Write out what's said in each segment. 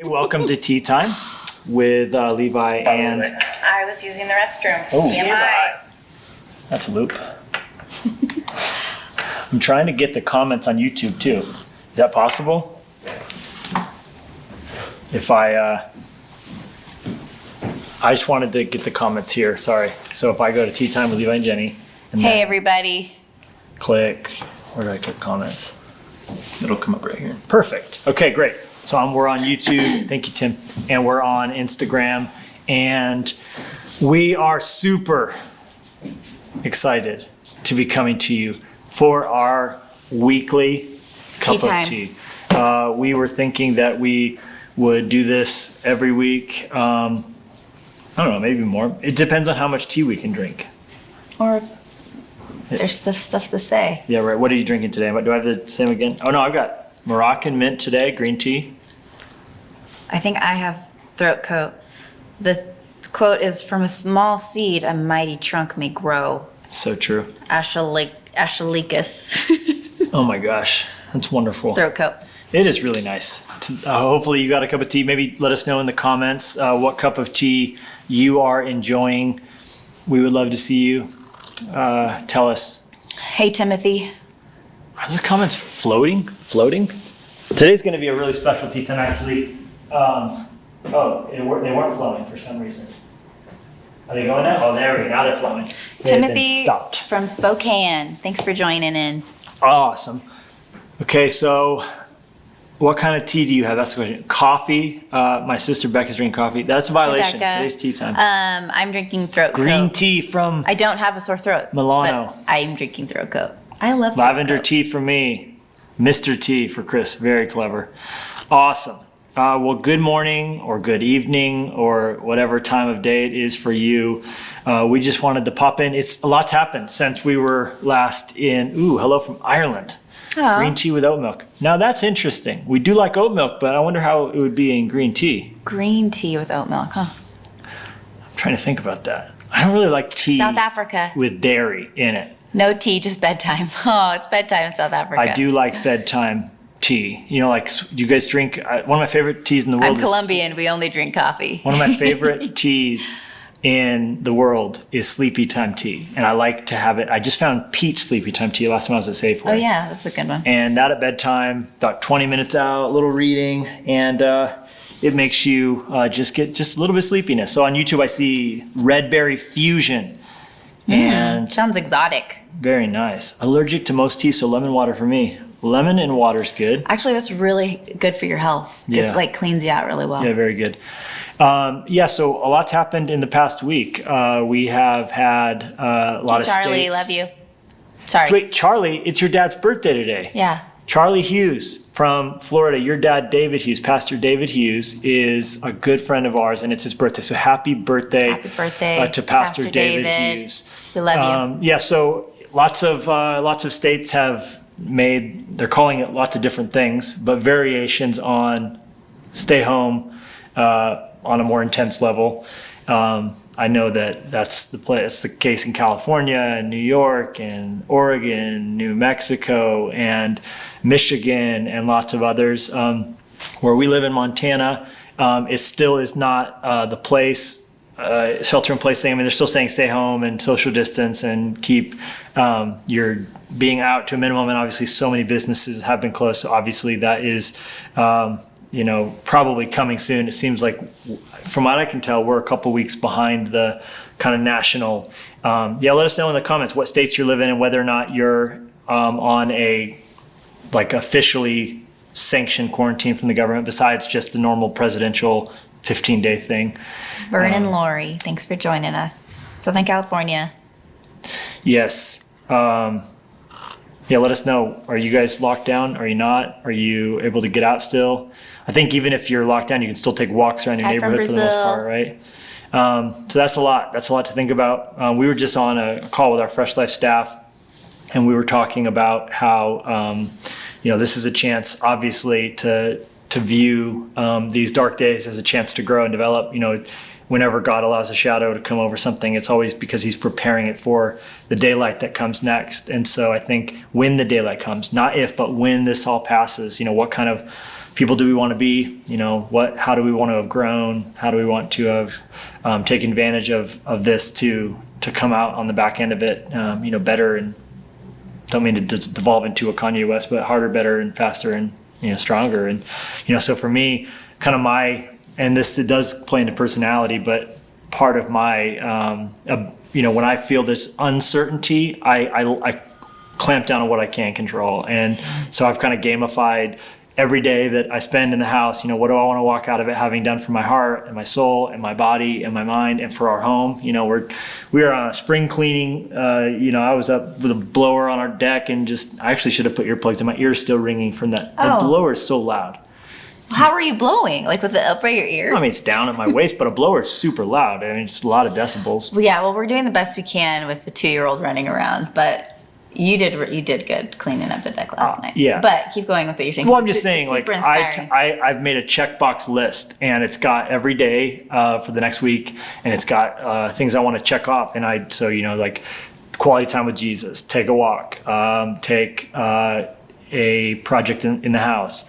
Welcome to Tea Time with Levi and... I was using the restroom. Oh, TMI. That's a loop. I'm trying to get the comments on YouTube too. Is that possible? If I just wanted to get the comments here, sorry. So if I go to Tea Time with Levi and Jennie. And Hey everybody. Click, where do I click comments? It'll come up right here. Perfect. Okay, great. So we're on YouTube. Thank you, Tim. And we're on Instagram. And we are super excited to be coming to you for our weekly cup of tea. We were thinking that we would do this every week. I don't know, maybe more. It depends on how much tea we can drink. Or if there's stuff to say. Yeah, right. What are you drinking today? Do I have the same again? Oh, no, I've got Moroccan mint today, green tea. I think I have throat coat. The quote is, "From a small seed, a mighty trunk may grow." So true. Ashalicus. Oh my gosh, that's wonderful. Throat coat. It is really nice. Hopefully you got a cup of tea. Maybe let us know in the comments what cup of tea you are enjoying. We would love to see you. Tell us. Hey Timothy. Are those comments floating? Today's going to be a really special tea time, actually. They weren't flowing for some reason. Are they going now? Oh, there we go. Now they're flowing. Timothy from Spokane. Thanks for joining in. Awesome. Okay, so what kind of tea do you have? That's the question. Coffee. My sister Becca's drinking coffee. That's a violation. Becca. Today's tea time. I'm drinking throat coat. Green tea from I don't have a sore throat. Milano. But I'm drinking throat coat. I love Lavender throat coat. tea for me. Mr. T for Chris. Very clever. Awesome. Well, good morning or good evening or whatever time of day it is for you. We just wanted to pop in. A lot's happened since we were last in. Hello from Ireland. Aww. Green tea with oat milk. Now that's interesting. We do like oat milk, but I wonder how it would be in green tea. Green tea with oat milk, huh? I'm trying to think about that. I don't really like tea South Africa. with dairy in it. No tea, just bedtime. Oh, it's bedtime in South Africa. I do like bedtime tea. You know, like, do you guys drink? One of my favorite teas in the world I'm Colombian. We only drink coffee. One of my favorite teas in the world is sleepy time tea. And I like to have it. I just found peach sleepy time tea last time I was at Safeway. Oh, yeah, that's a good one. And that at bedtime, about 20 minutes out, a little reading, and it makes you just get just a little bit of sleepiness. So on YouTube, I see Red Berry Fusion. And sounds exotic. Very nice. Allergic to most tea, so lemon water for me. Lemon and water's good. Actually, that's really good for your health. Yeah. It cleans you out really well. Yeah, very good. So a lot's happened in the past week. We have had a lot of Charlie, states. love you. Sorry. Wait, Charlie, it's your dad's birthday today. Yeah. Charlie Hughes from Florida. Your dad, David Hughes, Pastor David Hughes, is a good friend of ours, and it's his birthday. So happy birthday to Pastor David Hughes. We love you. So lots of states have they're calling it lots of different things, but variations on stay home on a more intense level. I know that's the case in California and New York and Oregon, New Mexico and Michigan and lots of others. Where we live in Montana, it still is not the place, shelter in place thing. I mean, they're still saying stay home and social distance and keep your being out to a minimum. And obviously so many businesses have been closed. So obviously that is, probably coming soon. It seems like, from what I can tell, we're a couple weeks behind the kind of national. Let us know in the comments what states you live in and whether or not you're on a officially sanctioned quarantine from the government besides just the normal presidential 15-day thing. Vernon Laurie, thanks for joining us. Southern California. Yes. Let us know. Are you guys locked down? Are you not? Are you able to get out still? I think even if you're locked down, you can still take walks around your neighborhood for the most part, right? So that's a lot. That's a lot to think about. We were just on a call with our Fresh Life staff, and we were talking about how, this is a chance, obviously, to view these dark days as a chance to grow and develop. Whenever God allows a shadow to come over something, it's always because he's preparing it for the daylight that comes next. And so I think when the daylight comes, not if, but when this all passes, what kind of people do we want to be? How do we want to have grown? How do we want to have taken advantage of this to come out on the back end of it, better, and don't mean to devolve into a Kanye West, but harder, better, and faster, and stronger. And so for me, kind of and this, it does play into personality, but part of my when I feel this uncertainty, I clamp down on what I can control. And so I've kind of gamified every day that I spend in the house. What do I want to walk out of it having done for my heart and my soul and my body and my mind and for our home? We are on a spring cleaning. I was up with a blower on our deck, and I actually should have put earplugs in. My ear's still ringing from that. The blower is so loud. How are you blowing? Like with it up by your ear? I mean, it's down at my waist, but a blower is super loud. I mean, it's a lot of decibels. Well, we're doing the best we can with the 2-year-old running around, but you did good cleaning up the deck last night. Yeah. But keep going with what you're saying. Well, I'm just saying, super inspiring. I've made a checkbox list, and it's got every day for the next week, and it's got things I want to check off. And like quality time with Jesus, take a walk, take a project in the house,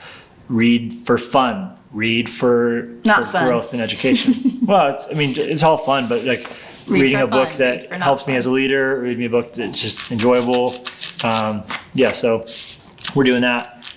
read for fun, read for growth and education. Well, it's all fun, but like reading a book that helps me as a leader, reading a book that's just enjoyable. So we're doing that.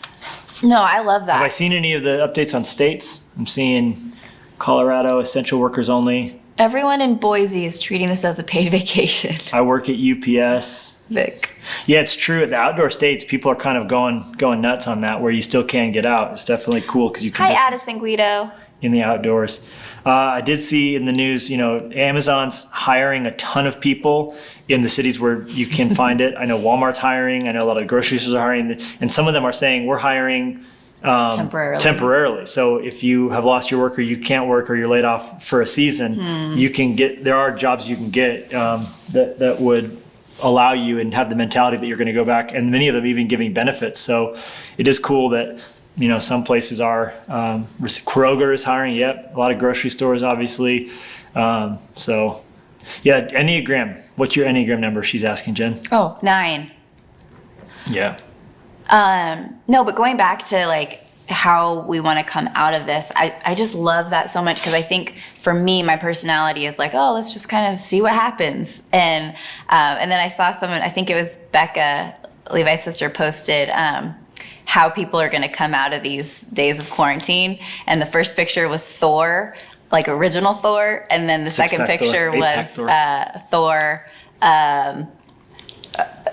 No, I love that. Have I seen any of the updates on states? I'm seeing Colorado, essential workers only. Everyone in Boise is treating this as a paid vacation. I work at UPS. Vic. Yeah, it's true. At the outdoor states, people are kind of going nuts on that, where you still can get out. It's definitely cool because you can. Hi, Addison Guido. In the outdoors. I did see in the news, Amazon's hiring a ton of people in the cities where you can find it. I know Walmart's hiring. I know a lot of the grocery stores are hiring. And some of them are saying we're hiring temporarily. So if you have lost your work, or you can't work, or you're laid off for a season, there are jobs you can get that would allow you and have the mentality that you're going to go back. And many of them even giving benefits. So it is cool that some places are. Kroger is hiring. Yep, a lot of grocery stores, obviously. So, yeah, Enneagram. What's your Enneagram number? She's asking, Jen. 9. Yeah. No, but going back to like how we want to come out of this, I just love that so much, because I think for me, my personality is like, let's just kind of see what happens. And then I saw someone, I think it was Becca, Levi's sister, posted how people are going to come out of these days of quarantine. And the first picture was Thor, like original Thor. And then the second picture was Thor, the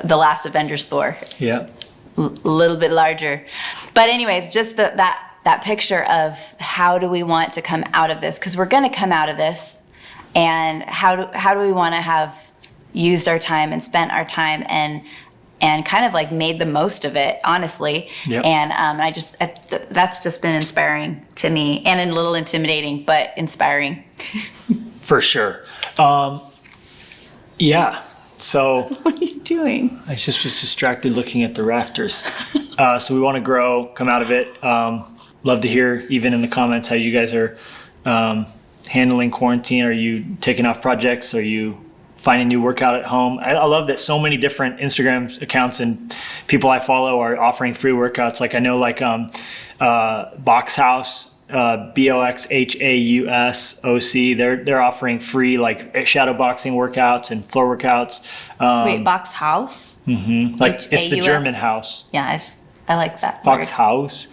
last Avengers Thor. Yeah. A little bit larger. But anyways, just that picture of how do we want to come out of this? Because we're going to come out of this. And how do we want to have used our time and spent our time and kind of like made the most of it, honestly. Yep. And that's just been inspiring to me, and a little intimidating, but inspiring. For sure. Yeah. So what are you doing? I just was distracted looking at the rafters. So we want to grow, come out of it. Love to hear, even in the comments, how you guys are handling quarantine. Are you taking off projects? Are you finding new workout at home? I love that so many different Instagram accounts and people I follow are offering free workouts. Like I know Box House, BOXHAUSOC, they're offering free like shadow boxing workouts and floor workouts. Wait, Box House? Mm-hmm. Like H-A-U-S? It's the German house. Yeah, I like that. Box word. House.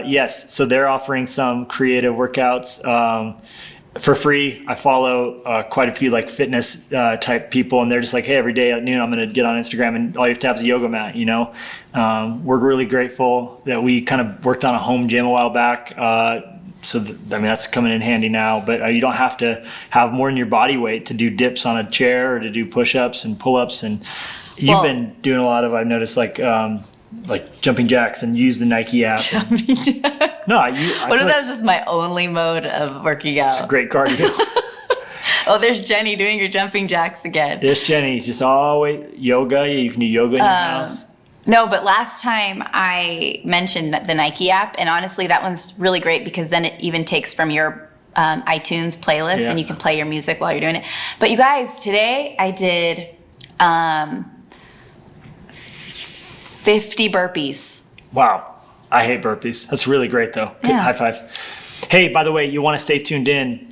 Yes, so they're offering some creative workouts for free. I follow quite a few like fitness type people, and they're just like, hey, every day at noon I'm going to get on Instagram, and all you have to have is a yoga mat. We're really grateful that we kind of worked on a home gym a while back. That's coming in handy now, but you don't have to have more than your body weight to do dips on a chair or to do push-ups and pull-ups. And you've been doing a lot of, I've noticed, like jumping jacks, and use the Nike app. Jumping jacks? No, what if that was just my only mode of working out? It's a great cardio. Oh, there's Jennie doing your jumping jacks again. There's Jennie. Just always yoga. You can do yoga in your house. No, but last time I mentioned the Nike app, and honestly, that one's really great because then it even takes from your iTunes playlist, and you can play your music while you're doing it. But you guys, today I did 50 burpees. Wow. I hate burpees. That's really great, though. Good. Yeah. High five. Hey, by the way, you want to stay tuned in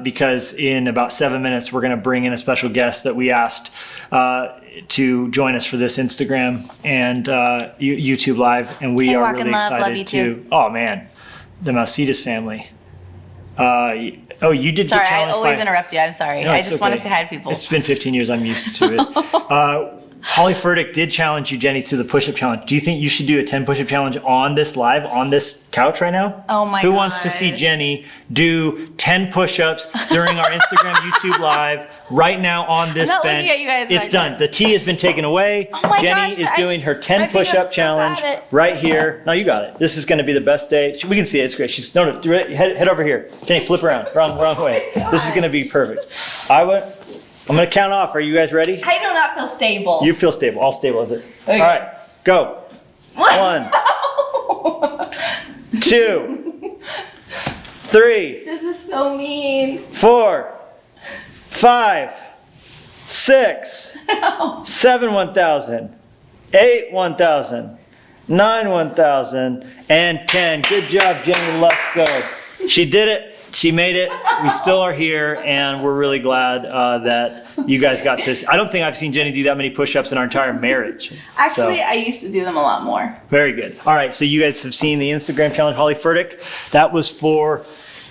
because in about 7 minutes, we're going to bring in a special guest that we asked to join us for this Instagram and YouTube Live. And we Hey, are Walk really in Love. Love excited you to. too. Oh, man. The Malcedas family. You did Sorry, get I challenged always by... interrupt you. I'm sorry. No, I it's just want to okay. say hi to people. It's been 15 years. I'm used to it. Holly Furtick did challenge you, Jennie, to the push-up challenge. Do you think you should do a 10 push-up challenge on this live, on this couch right now? Oh my Who wants to see gosh. Jennie do 10 push-ups during our Instagram, YouTube live right now on this I'm not bench? looking at you guys It's back done. there. The tee has been taken away. Oh my Jennie gosh, is doing her 10 I think I'm push-up so challenge bad at right here. No, you got it. This is going to be the best day. We can see it. It's great. She's no, head over here. Jennie, flip around. Wrong way. This is going to be perfect. I'm going to count off. Are you guys ready? I do not feel stable. You feel stable. I'll stabilize it. Okay. All right, go. 1, 2, 3, This is so mean. 4, 5, 6, 7, 1,000, 8, 1,000, 9, 1,000, and 10. Good job, Jennie Lusko. She did it. She made it. We still are here, and we're really glad that you guys got to see. I don't think I've seen Jennie do that many push-ups in our entire marriage. Actually, So, I used to do them a lot more. very good. All right, so you guys have seen the Instagram challenge, Holly Furtick. That was for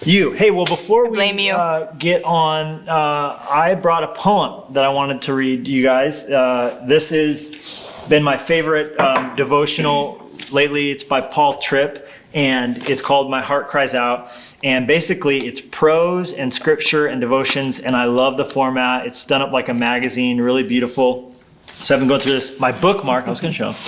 you. Hey, well, before we blame you. Get on, I brought a poem that I wanted to read to you guys. This has been my favorite devotional lately. It's by Paul Tripp, and it's called My Heart Cries Out. And basically, it's prose and scripture and devotions, and I love the format. It's done up like a magazine, really beautiful. So I've been going through this. My bookmark, I was going to show them.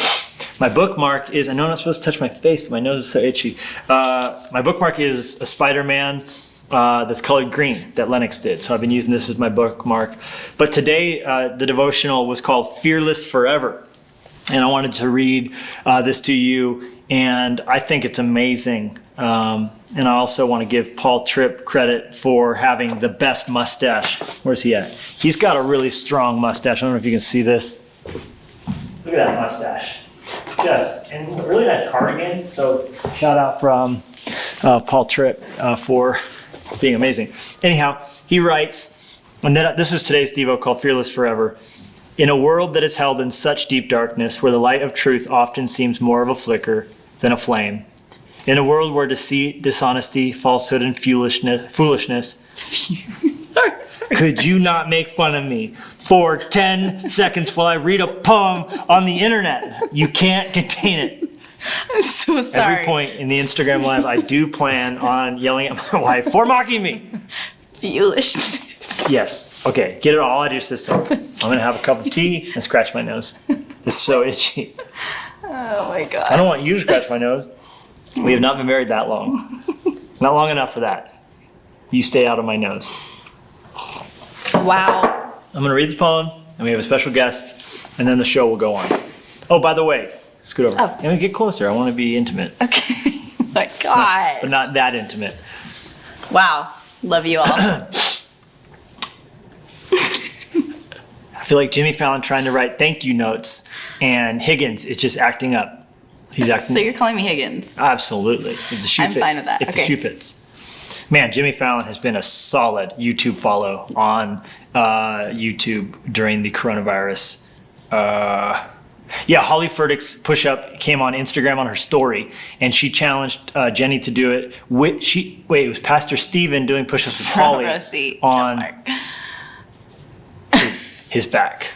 My bookmark is, I know I'm not supposed to touch my face, but my nose is so itchy. My bookmark is a Spider-Man that's colored green that Lennox did. So I've been using this as my bookmark. But today, the devotional was called Fearless Forever. And I wanted to read this to you, and I think it's amazing. And I also want to give Paul Tripp credit for having the best mustache. Where's he at? He's got a really strong mustache. I don't know if you can see this. Look at that mustache. And a really nice cardigan. So shout out from Paul Tripp for being amazing. Anyhow, he writes, and then this is today's Devo called Fearless Forever. In a world that is held in such deep darkness, where the light of truth often seems more of a flicker than a flame, in a world where deceit, dishonesty, falsehood, and foolishness, could you not make fun of me for 10 seconds while I read a poem on the internet? You can't contain it. I'm so sorry. Every point in the Instagram Live, I do plan on yelling at my wife for mocking me. Foolish. Yes. Okay, get it all out of your system. I'm going to have a cup of tea and scratch my nose. It's so itchy. Oh my god. I don't want you to scratch my nose. We have not been married that long. Not long enough for that. You stay out of my nose. Wow. I'm going to read this poem, and we have a special guest, and then the show will go on. Oh, by the way, scoot over. Oh. And get closer. I want to be intimate, Okay. My god. but not that intimate. Wow. Love you all. I feel like Jimmy Fallon trying to write thank you notes, and Higgins is just acting up. He's acting. So you're calling me Higgins? Absolutely. It's a shoe I'm fits. fine with that. If the Okay. shoe fits. Man, Jimmy Fallon has been a solid YouTube follow on YouTube during the coronavirus. Holly Furtick's push-up came on Instagram on her story, and she challenged Jennie to do it. It was Pastor Steven doing push-ups with Holly Row seat. on Don't worry. his back.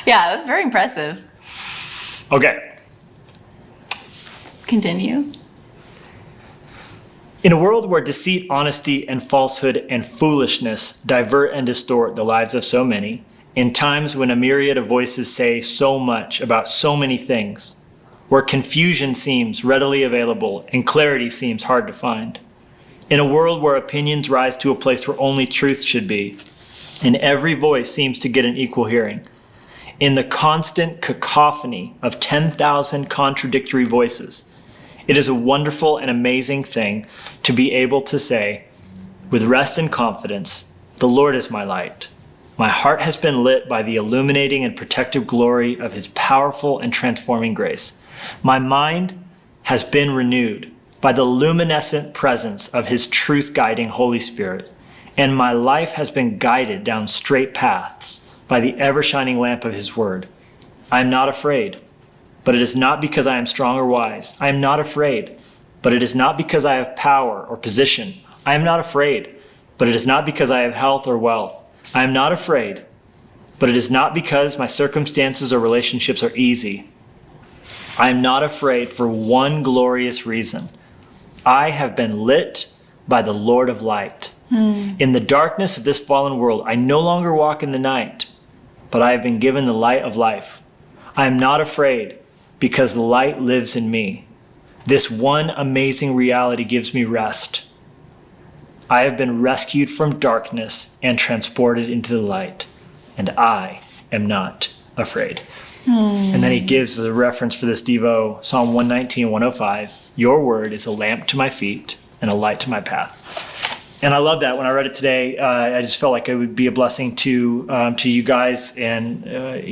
Yeah, it was very impressive. Okay. Continue. In a world where deceit, honesty, and falsehood and foolishness divert and distort the lives of so many, in times when a myriad of voices say so much about so many things, where confusion seems readily available and clarity seems hard to find, in a world where opinions rise to a place where only truth should be, and every voice seems to get an equal hearing, in the constant cacophony of 10,000 contradictory voices, it is a wonderful and amazing thing to be able to say, with rest and confidence, the Lord is my light. My heart has been lit by the illuminating and protective glory of his powerful and transforming grace. My mind has been renewed by the luminescent presence of his truth-guiding Holy Spirit, and my life has been guided down straight paths by the ever-shining lamp of his word. I am not afraid, but it is not because I am strong or wise. I am not afraid, but it is not because I have power or position. I am not afraid, but it is not because I have health or wealth. I am not afraid, but it is not because my circumstances or relationships are easy. I am not afraid for one glorious reason. I have been lit by the Lord of light. In the darkness of this fallen world, I no longer walk in the night, but I have been given the light of life. I am not afraid because the light lives in me. This one amazing reality gives me rest. I have been rescued from darkness and transported into the light, and I am not afraid. And then he gives as a reference for this Devo, Psalm 119, 105, your word is a lamp to my feet and a light to my path. And I love that. When I read it today, I just felt like it would be a blessing to you guys. And,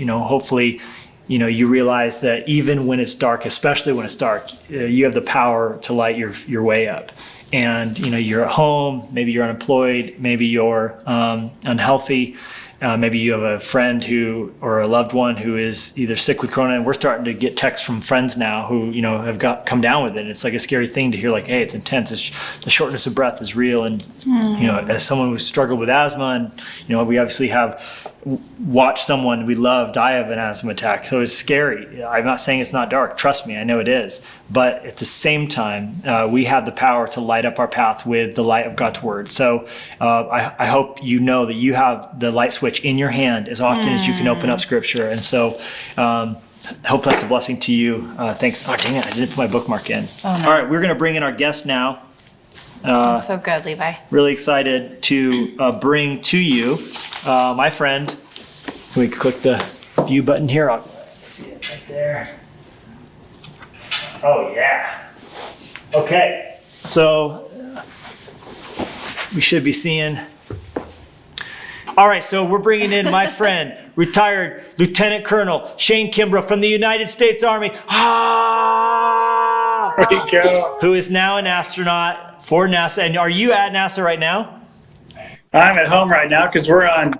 hopefully, you realize that even when it's dark, especially when it's dark, you have the power to light your way up. And, you're at home, maybe you're unemployed, maybe you're unhealthy. Maybe you have a friend or a loved one who is either sick with corona, and we're starting to get texts from friends now who, have come down with it. And it's like a scary thing to hear, like, hey, it's intense. The shortness of breath is real. And, as someone who's struggled with asthma, and, we obviously have watched someone we love die of an asthma attack. So it's scary. I'm not saying it's not dark. Trust me, I know it is. But at the same time, we have the power to light up our path with the light of God's word. So I hope you know that you have the light switch in your hand as often as you can open up scripture. And so hope that's a blessing to you. Thanks. Oh, dang it, I didn't put my bookmark in. Oh, no. All right, we're going to bring in our guest now. That's so good, Levi. Really excited to bring to you my friend. We can click the view button here. I'll see it right there. Oh, yeah. Okay, so we should be seeing. All right, so we're bringing in my friend, retired Lieutenant Colonel Shane Kimbrough from the United States Army. There you go. Who is now an astronaut for NASA. And are you at NASA right now? I'm at home right now because we're on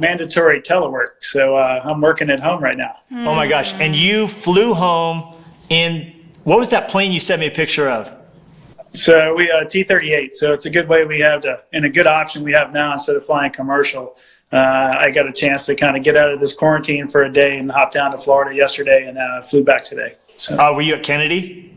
mandatory telework. So I'm working at home right now. Oh my gosh. And you flew home in, what was that plane you sent me a picture of? So we T-38. So it's a good way we have and a good option we have now instead of flying commercial. I got a chance to kind of get out of this quarantine for a day and hop down to Florida yesterday and flew back today. So. Were you at Kennedy?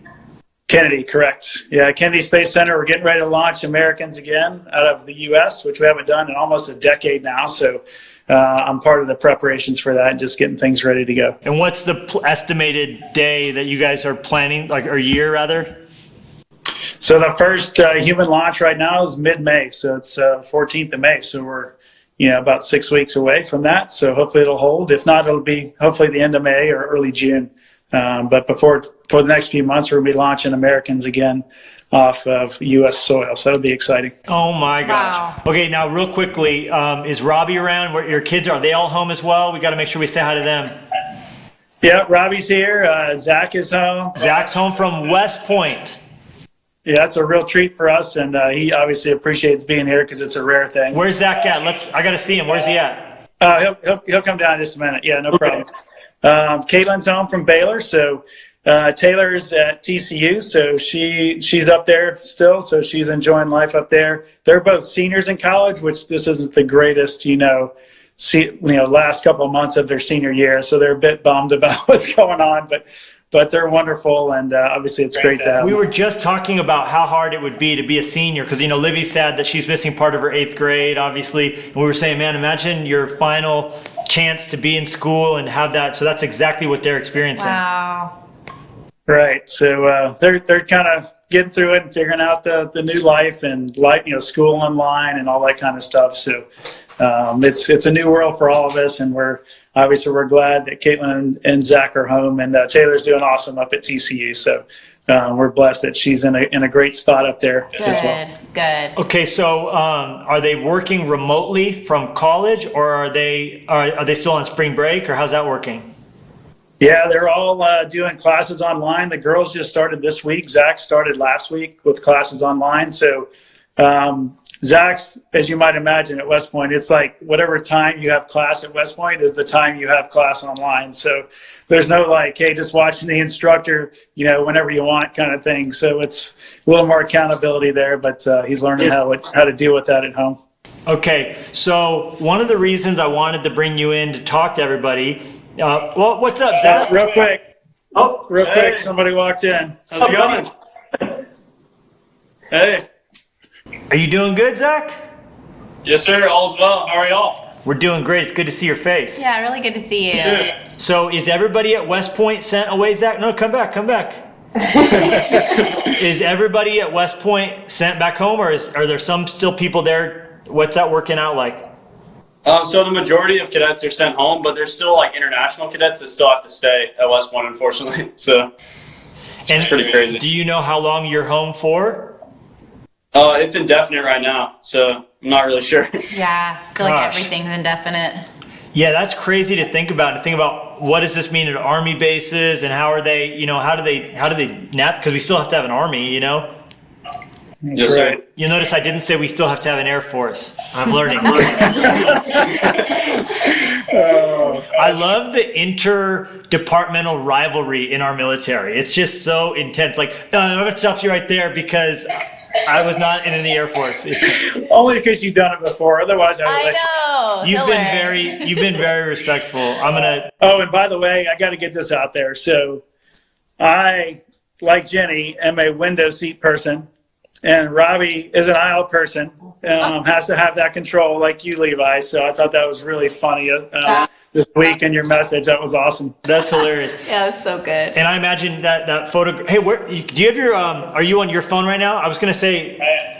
Kennedy, correct. Yeah, Kennedy Space Center. We're getting ready to launch Americans again out of the U.S., which we haven't done in almost a decade now. So I'm part of the preparations for that and just getting things ready to go. And what's the estimated day that you guys are planning, or year rather? So the first human launch right now is mid-May. So it's 14th of May. So we're about 6 weeks away from that. So hopefully it'll hold. If not, it'll be hopefully the end of May or early June. But for the next few months, we'll be launching Americans again off of U.S. soil. So that'll be exciting. Oh, my gosh. Wow. Okay, now real quickly, is Robbie around? Where your kids are they all home as well? We got to make sure we say hi to them. Yeah, Robbie's here. Zach is home. Zach's home from West Point. Yeah, that's a real treat for us, and he obviously appreciates being here because it's a rare thing. Where's Zach at? I got to see him. Where's he at? He'll come down in just a minute. Yeah, no problem. Caitlin's home from Baylor, so Taylor's at TCU, so she's up there still, so she's enjoying life up there. They're both seniors in college, which this isn't the greatest, last couple of months of their senior year, so they're a bit bummed about what's going on, but they're wonderful, and obviously it's great to have. We were just talking about how hard it would be to be a senior, because Livy's sad that she's missing part of her 8th grade, obviously, and we were saying, man, imagine your final chance to be in school and have that. So that's exactly what they're experiencing. Wow. Right. So they're kind of getting through it and figuring out the new life and school online and all that kind of stuff. So it's a new world for all of us, and we're glad that Caitlin and Zach are home, and Taylor's doing awesome up at TCU. So we're blessed that she's in a great spot up there as well. Good. Okay, so are they working remotely from college, or are they still on spring break, or how's that working? Yeah, they're all doing classes online. The girls just started this week. Zach started last week with classes online. So Zach's, as you might imagine, at West Point, it's like whatever time you have class at West Point is the time you have class online. So there's no like, hey, just watching the instructor, whenever you want kind of thing. So it's a little more accountability there, but he's learning how to deal with that at home. Okay, so one of the reasons I wanted to bring you in to talk to everybody, well, what's up, Zach? Real quick. Oh, real quick, somebody walked in. How's it going? Hey. Are you doing good, Zach? Yes, sir. All's well. How are y'all? We're doing great. It's good to see your face. Yeah, really good to see you. So is everybody at West Point sent away, Zach? No, come back. Is everybody at West Point sent back home, or are there some still people there? What's that working out like? So the majority of cadets are sent home, but there's still like international cadets that still have to stay at West Point, unfortunately. So it's pretty crazy. Do you know how long you're home for? It's indefinite right now, so I'm not really sure. Yeah, I feel like everything's indefinite. Yeah, that's crazy to think about. What does this mean at Army bases, and how are they? How do they nap? Because we still have to have an Army. Yes, sir. You'll notice I didn't say we still have to have an Air Force. I'm learning. I love the interdepartmental rivalry in our military. It's just so intense. Like, I'm going to stop you right there because I was not in the Air Force. Only because you've done it before. Otherwise, I know. You've been very respectful. Oh, and by the way, I got to get this out there. So I, like Jennie, am a window seat person. And Robbie is an aisle person, has to have that control like you, Levi. So I thought that was really funny this week in your message. That was awesome. That's hilarious. Yeah, it was so good. And I imagine that photo. Hey, do you have your, are you on your phone right now? I was going to say,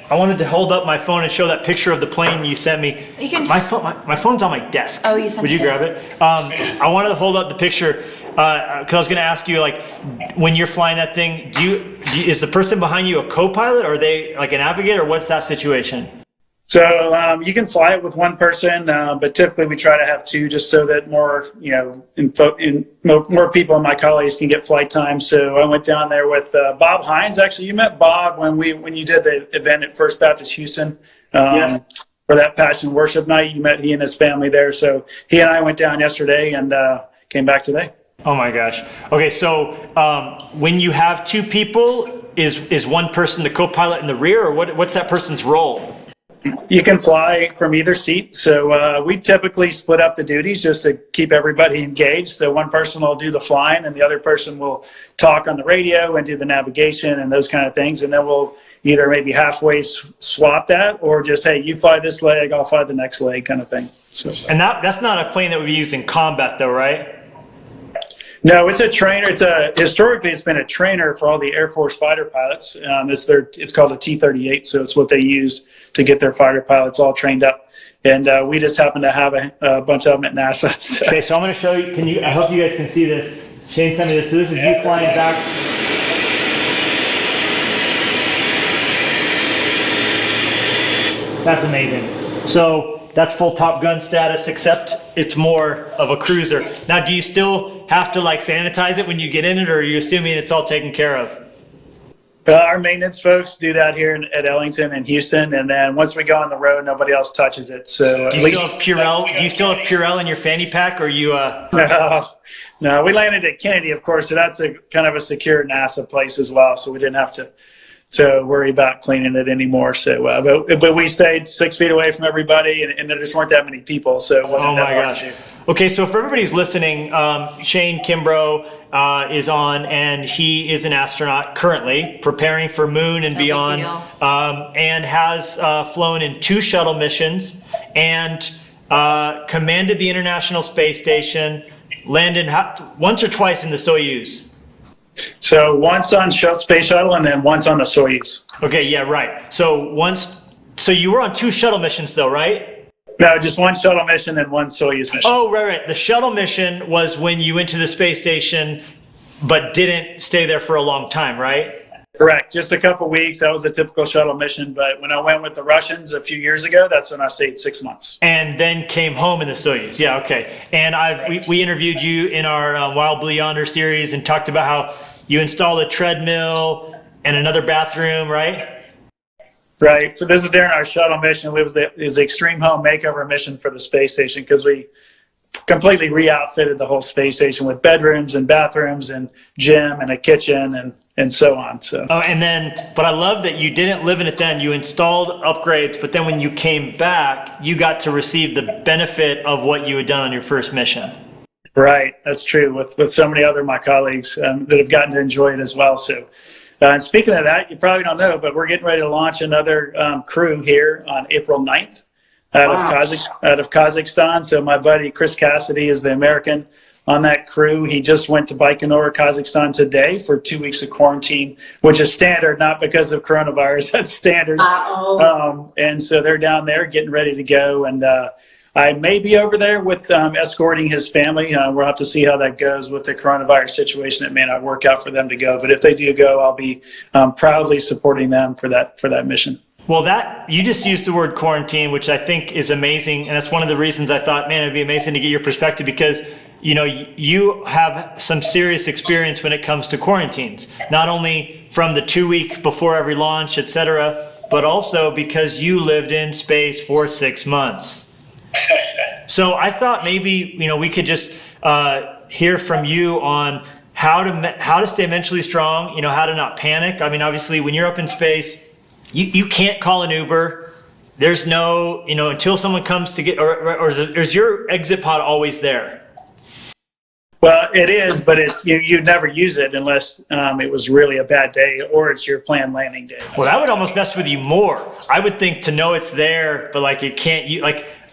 I wanted to hold up my phone and show that picture of the plane you sent me. My phone's on my desk. Oh, you sent it? Would you grab it? I wanted to hold up the picture because I was going to ask you, like, when you're flying that thing, is the person behind you a co-pilot, or are they like a navigator, or what's that situation? So you can fly it with one person, but typically we try to have two, just so that more, more people and my colleagues can get flight time. So I went down there with Bob Hines. Actually, you met Bob when you did the event at First Baptist Houston. Yes. For that Passion Worship night. You met he and his family there. So he and I went down yesterday and came back today. Oh my gosh. Okay, so when you have two people, is one person the co-pilot in the rear, or what's that person's role? You can fly from either seat. So we typically split up the duties just to keep everybody engaged. So one person will do the flying and the other person will talk on the radio and do the navigation and those kind of things. And then we'll either maybe halfway swap that, or just, hey, you fly this leg, I'll fly the next leg kind of thing. So. And that's not a plane that would be used in combat though, right? No, it's a trainer. Historically, it's been a trainer for all the Air Force fighter pilots. It's called a T-38, so it's what they use to get their fighter pilots all trained up. And we just happen to have a bunch of them at NASA. So. Okay, so I'm going to show you. I hope you guys can see this. Shane sent me this. So this is you flying back. That's amazing. So that's full Top Gun status, except it's more of a cruiser. Now, do you still have to like sanitize it when you get in it, or are you assuming it's all taken care of? Our maintenance folks do that here at Ellington and Houston, and then once we go on the road, nobody else touches it. So do you still have Purell? Do you still have Purell in your fanny pack, or you? No. We landed at Kennedy, of course, so that's a kind of a secure NASA place as well. So we didn't have to worry about cleaning it anymore. So, but we stayed 6 feet away from everybody, and there just weren't that many people, so it wasn't that hard to do. Okay, so for everybody's listening, Shane Kimbrough is on, and he is an astronaut currently, preparing for moon and beyond, and has flown in 2 shuttle missions, and commanded the International Space Station, landed once or twice in the Soyuz. So once on Space Shuttle and then once on the Soyuz. Okay, yeah, right. So you were on 2 shuttle missions though, right? No, just 1 shuttle mission and 1 Soyuz mission. Oh, right. The shuttle mission was when you went to the space station but didn't stay there for a long time, right? Correct. Just a couple weeks. That was a typical shuttle mission. But when I went with the Russians a few years ago, that's when I stayed 6 months. And then came home in the Soyuz. Yeah, okay. And we interviewed you in our Wild Blue Yonder series and talked about how you installed a treadmill and another bathroom, right? Right. So this is during our shuttle mission. It was the extreme home makeover mission for the space station, because we completely re-outfitted the whole space station with bedrooms and bathrooms and gym and a kitchen and so on. So. Oh, and then, but I love that you didn't live in it then. You installed upgrades, but then when you came back, you got to receive the benefit of what you had done on your first mission. Right. That's true. With so many other of my colleagues that have gotten to enjoy it as well. So, and speaking of that, you probably don't know, but we're getting ready to launch another crew here on April 9th. Out of Kazakhstan. So my buddy Chris Cassidy is the American on that crew. He just went to Baikonur, Kazakhstan today for 2 weeks of quarantine, which is standard, not because of coronavirus. That's standard. And so they're down there getting ready to go. And I may be over there with escorting his family. We'll have to see how that goes with the coronavirus situation. It may not work out for them to go, but if they do go, I'll be proudly supporting them for that mission. Well, you just used the word quarantine, which I think is amazing. And that's one of the reasons I thought, man, it'd be amazing to get your perspective, because, you have some serious experience when it comes to quarantines, not only from the 2 week before every launch, et cetera, but also because you lived in space for 6 months. So I thought maybe, we could just hear from you on how to stay mentally strong, how to not panic. I mean, obviously when you're up in space, you can't call an Uber. There's no, until someone comes to get, or is your exit pod always there? Well, it is, but it's you'd never use it unless it was really a bad day or it's your planned landing day. Well, that would almost mess with you more. I would think to know it's there, but like it can't.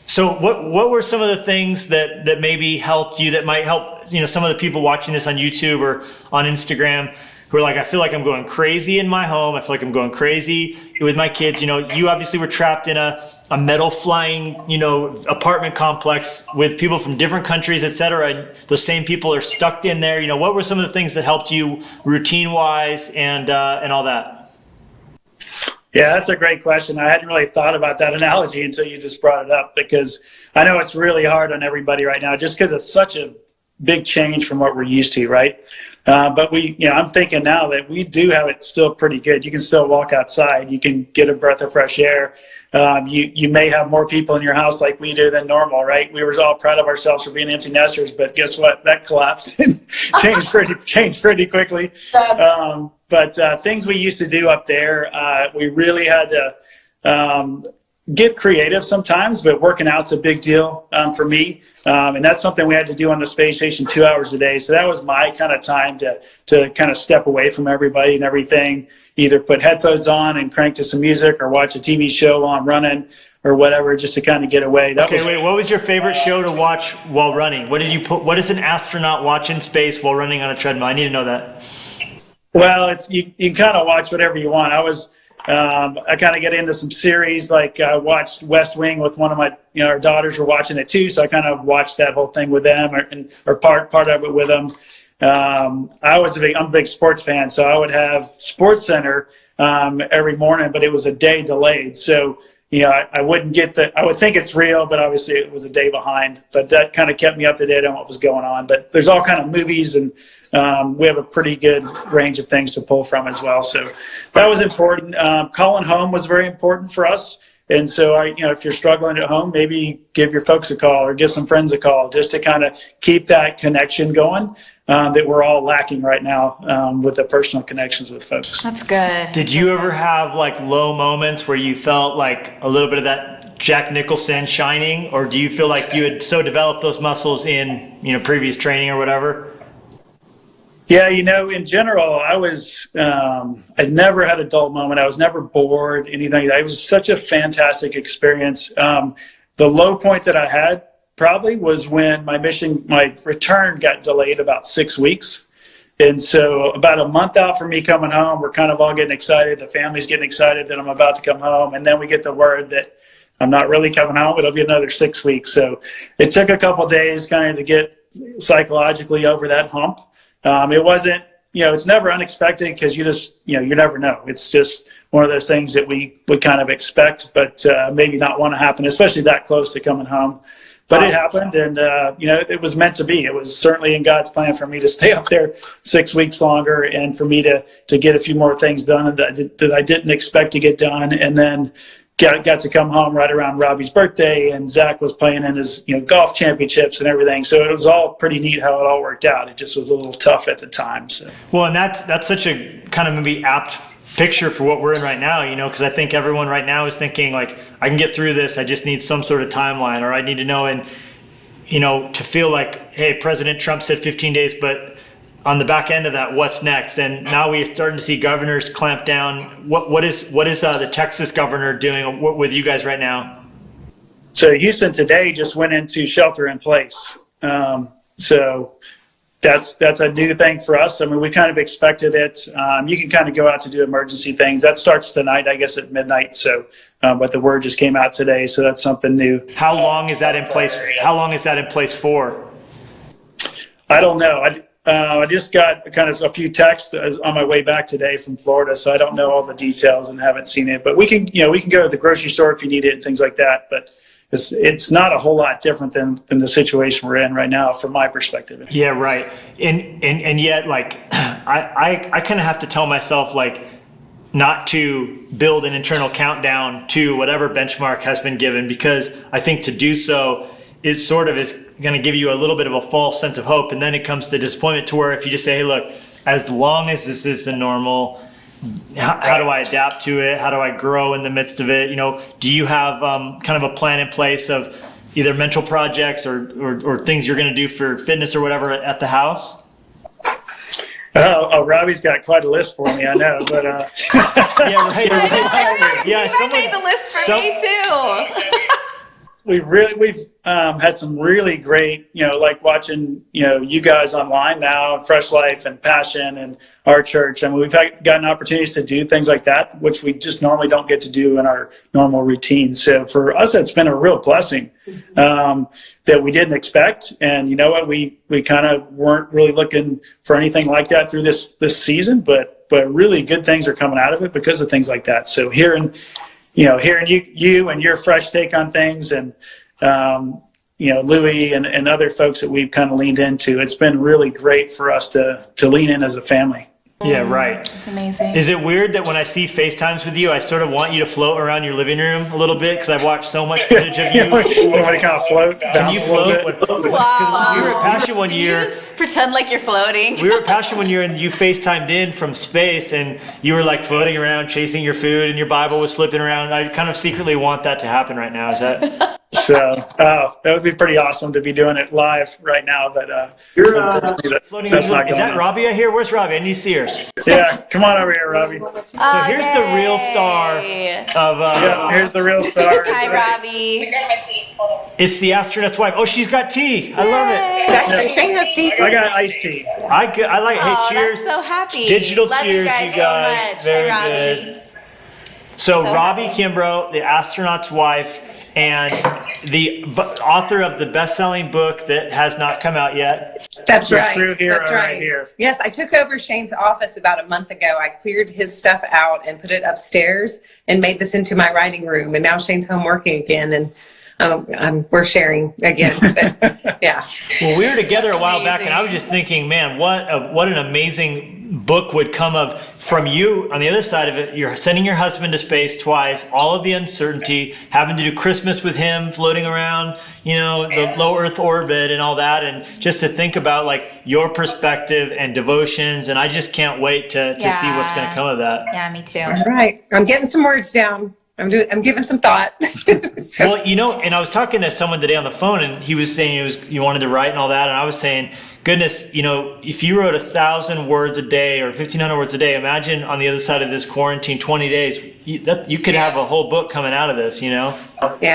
So what were some of the things that maybe helped you, that might help some of the people watching this on YouTube or on Instagram, who are like, I feel like I'm going crazy in my home. I feel like I'm going crazy with my kids. You obviously were trapped in a metal flying, apartment complex with people from different countries, et cetera. And those same people are stuck in there. What were some of the things that helped you routine wise and all that? Yeah, that's a great question. I hadn't really thought about that analogy until you just brought it up, because I know it's really hard on everybody right now, just because it's such a big change from what we're used to, right? But I'm thinking now that we do have it still pretty good. You can still walk outside. You can get a breath of fresh air. You may have more people in your house like we do than normal, right? We were all proud of ourselves for being empty nesters, but guess what? That collapsed and changed pretty quickly. But things we used to do up there, we really had to get creative sometimes, but working out's a big deal for me. And that's something we had to do on the space station 2 hours a day. So that was my kind of time to kind of step away from everybody and everything, either put headphones on and crank to some music or watch a TV show on running or whatever, just to kind of get away. What was your favorite show to watch while running? What does an astronaut watch in space while running on a treadmill? I need to know that. Well, you can kind of watch whatever you want. I kind of get into some series, like I watched West Wing with one of my, our daughters were watching it too. So I kind of watched that whole thing with them or part of it with them. I'm a big sports fan. So I would have Sports Center every morning, but it was a day delayed. So, I wouldn't get I would think it's real, but obviously it was a day behind. But that kind of kept me up to date on what was going on. But there's all kind of movies, and we have a pretty good range of things to pull from as well. So that was important. Calling home was very important for us. And so, if you're struggling at home, maybe give your folks a call or give some friends a call, just to kind of keep that connection going that we're all lacking right now with the personal connections with folks. That's good. Did you ever have like low moments where you felt like a little bit of that Jack Nicholson shining, or do you feel like you had so developed those muscles in previous training or whatever? Yeah, in general, I never had a dull moment. I was never bored, anything. It was such a fantastic experience. The low point that I had probably was when my return got delayed about 6 weeks. And so about a month out from me coming home, we're kind of all getting excited. The family's getting excited that I'm about to come home. And then we get the word that I'm not really coming home. It'll be another 6 weeks. So it took a couple of days kind of to get psychologically over that hump. It wasn't it's never unexpected because you never know. It's just one of those things that we would kind of expect, but maybe not want to happen, especially that close to coming home. But it happened, and it was meant to be. It was certainly in God's plan for me to stay up there 6 weeks longer, and for me to get a few more things done that I didn't expect to get done, and then got to come home right around Robbie's birthday, and Zach was playing in his golf championships and everything. So it was all pretty neat how it all worked out. It just was a little tough at the time. So. Well, and that's such a kind of maybe apt picture for what we're in right now, because I think everyone right now is thinking like, I can get through this. I just need some sort of timeline, or I need to know, and to feel like, hey, President Trump said 15 days, but on the back end of that, what's next? And now we're starting to see governors clamp down. What is the Texas governor doing with you guys right now? So Houston today just went into shelter in place. So that's a new thing for us. I mean, we kind of expected it. You can kind of go out to do emergency things. That starts tonight, I guess, at midnight. So, but the word just came out today, so that's something new. How long is that in place? How long is that in place for? I don't know. I just got kind of a few texts on my way back today from Florida, so I don't know all the details and haven't seen it. But we can go to the grocery store if you need it and things like that. But it's not a whole lot different than the situation we're in right now, from my perspective. Yeah, right. And yet, like, I kind of have to tell myself, like, not to build an internal countdown to whatever benchmark has been given, because I think to do so, it sort of is going to give you a little bit of a false sense of hope. And then it comes to disappointment, to where if you just say, hey, look, as long as this is the normal, how do I adapt to it? How do I grow in the midst of it? Do you have kind of a plan in place of either mental projects or things you're going to do for fitness or whatever at the house? Oh, Robbie's got quite a list for me, I know. But yeah, right. Yeah, someone made the list for me too. We've had some really great, like watching, you guys online now, Fresh Life and Passion and our church. I mean, we've gotten opportunities to do things like that, which we just normally don't get to do in our normal routine. So for us, it's been a real blessing that we didn't expect. And you know what, we kind of weren't really looking for anything like that through this season, but really good things are coming out of it because of things like that. So hearing you and your fresh take on things, and Louis and other folks that we've kind of leaned into, it's been really great for us to lean in as a family. Yeah, right. It's amazing. Is it weird that when I see FaceTimes with you, I sort of want you to float around your living room a little bit, because I've watched so much footage of you? You want to kind of float? Can you float? Because Wow. we were at Passion one year. You just pretend like you're floating. We were at Passion one year, and you FaceTimed in from space, and you were like floating around, chasing your food, and your Bible was flipping around. I kind of secretly want that to happen right now. Is that? So, that would be pretty awesome to be doing it live right now. But Floating. that's not Is that going on. Robbie here? Where's Robbie? I need to see her. Yeah, come on over here, Robbie. So here's the real star of. Yeah, here's the real star. Hi, Robbie. It's the astronaut's wife. Oh, she's got tea. I love it. Exactly. Shane has tea too. I got iced tea. I like. Hey, Oh, cheers. that's so happy. Digital Love cheers, you guys. so much. Very Hi, good. Robbie. So Robbie happy. Kimbrough, the astronaut's wife, and the author of the best-selling book that has not come out yet. That's You're right. through here, That's all right right. here. Yes, I took over Shane's office about a month ago. I cleared his stuff out and put it upstairs and made this into my writing room. And now Shane's home working again, and we're sharing again. But, yeah. Well, we were together a while back, and Amazing. I was just thinking, man, what an amazing book would come from you. On the other side of it, you're sending your husband to space twice, all of the uncertainty, having to do Christmas with him, floating around, the low Earth orbit and all that, and just to think about like your perspective and devotions, and I just can't wait to see what's going to come of that. Yeah, me too. All right. I'm getting some words down. I'm giving some thought. So, Well, and I was talking to someone today on the phone, and he was saying you wanted to write and all that, and I was saying, goodness, if you wrote 1,000 words a day or 1,500 words a day, imagine on the other side of this quarantine, 20 days, you could have a whole book coming out of this, Yeah.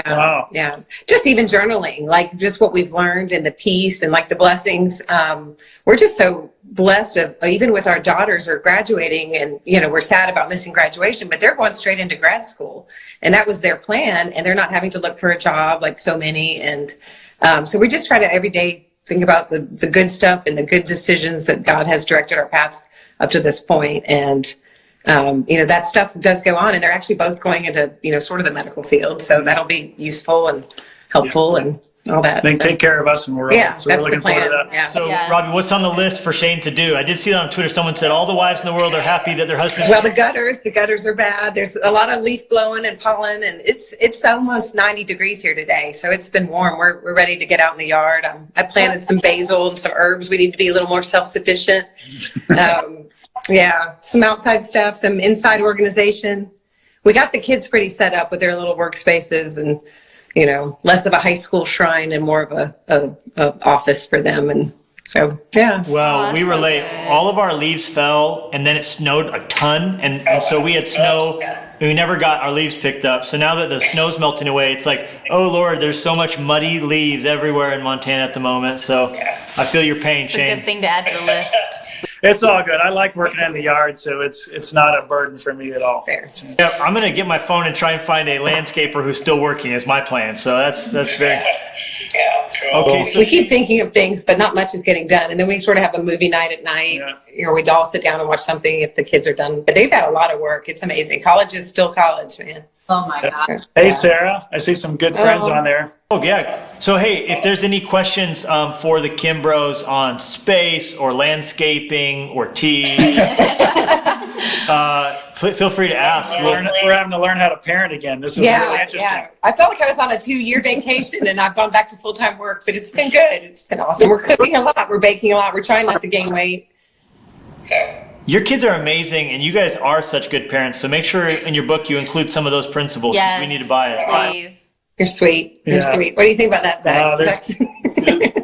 Wow. Yeah. Just even journaling, like just what we've learned and the peace and like the blessings. We're just so blessed even with our daughters are graduating, and, we're sad about missing graduation, but they're going straight into grad school, and that was their plan, and they're not having to look for a job like so many. And so we just try to every day think about the good stuff and the good decisions that God has directed our path up to this point. And, that stuff does go on, and they're actually both going into, sort of the medical field. So that'll be useful and helpful and all that. They So, take care of us, and we're yeah, so we're that's the looking forward to plan. that. Yeah. So, Yeah. Robbie, what's on the list for Shane to do? I did see that on Twitter. Someone said all the wives in the world are happy that their husbands. Well, the gutters are bad. There's a lot of leaf blowing and pollen, and it's almost 90 degrees here today. So it's been warm. We're ready to get out in the yard. I planted some basil and some herbs. We need to be a little more self-sufficient. Some outside stuff, some inside organization. We got the kids pretty set up with their little workspaces, and less of a high school shrine and more of a office for them. And so, yeah. Well, Oh, we that's were so late. good. All of our leaves fell, and then it snowed a ton, and so we had snow, and we never got our leaves picked up. So now that the snow's melting away, it's like, oh Lord, there's so much muddy leaves everywhere in Montana at the moment. So I feel your pain, It's a Shane. good thing to add to the list. It's all good. I like working in the yard, so it's not a burden for me at all. There. Yeah, I'm gonna get my phone and try and find a landscaper who's still working. Is my plan. So that's very okay. So We keep thinking of things, but not much is getting done. And then we sort of have a movie night at night. Yeah. We'd all sit down and watch something if the kids are done. But they've had a lot of work. It's amazing. College is still college, man. Oh my God. Hey, Sarah, I see some good friends on there. Oh yeah. So hey, if there's any questions for the Kimbroughs on space or landscaping or tea, feel free to ask. We're having to learn how to parent again. This is really interesting. Yeah. I felt like I was on a 2-year vacation and I've gone back to full-time work, but it's been good. It's been awesome. We're cooking a lot. We're baking a lot. We're trying not to gain weight. So. Your kids are amazing, and you guys are such good parents. So make sure in your book you include some of those principles because Yes. we need to buy it. Please. You're sweet. You're Yeah. sweet. What do you think about that, Zach?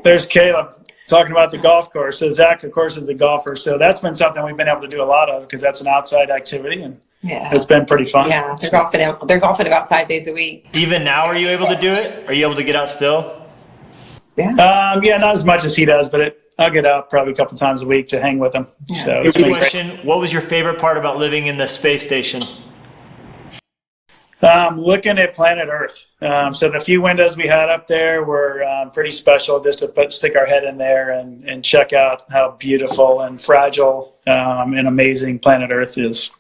There's Caleb talking about the golf course. So Zach, of course, is a golfer. So that's been something we've been able to do a lot of because that's an outside activity, and Yeah. it's been pretty fun. Yeah. They're golfing about 5 days a week. Even now, are you able to do it? Are you able to get out still? Yeah. Yeah, not as much as he does, but I'll get out probably a couple times a week to hang with him. So it's Good been great. question. What was your favorite part about living in the space station? Looking at planet Earth. So the few windows we had up there were pretty special just to stick our head in there and check out how beautiful and fragile and amazing planet Earth is.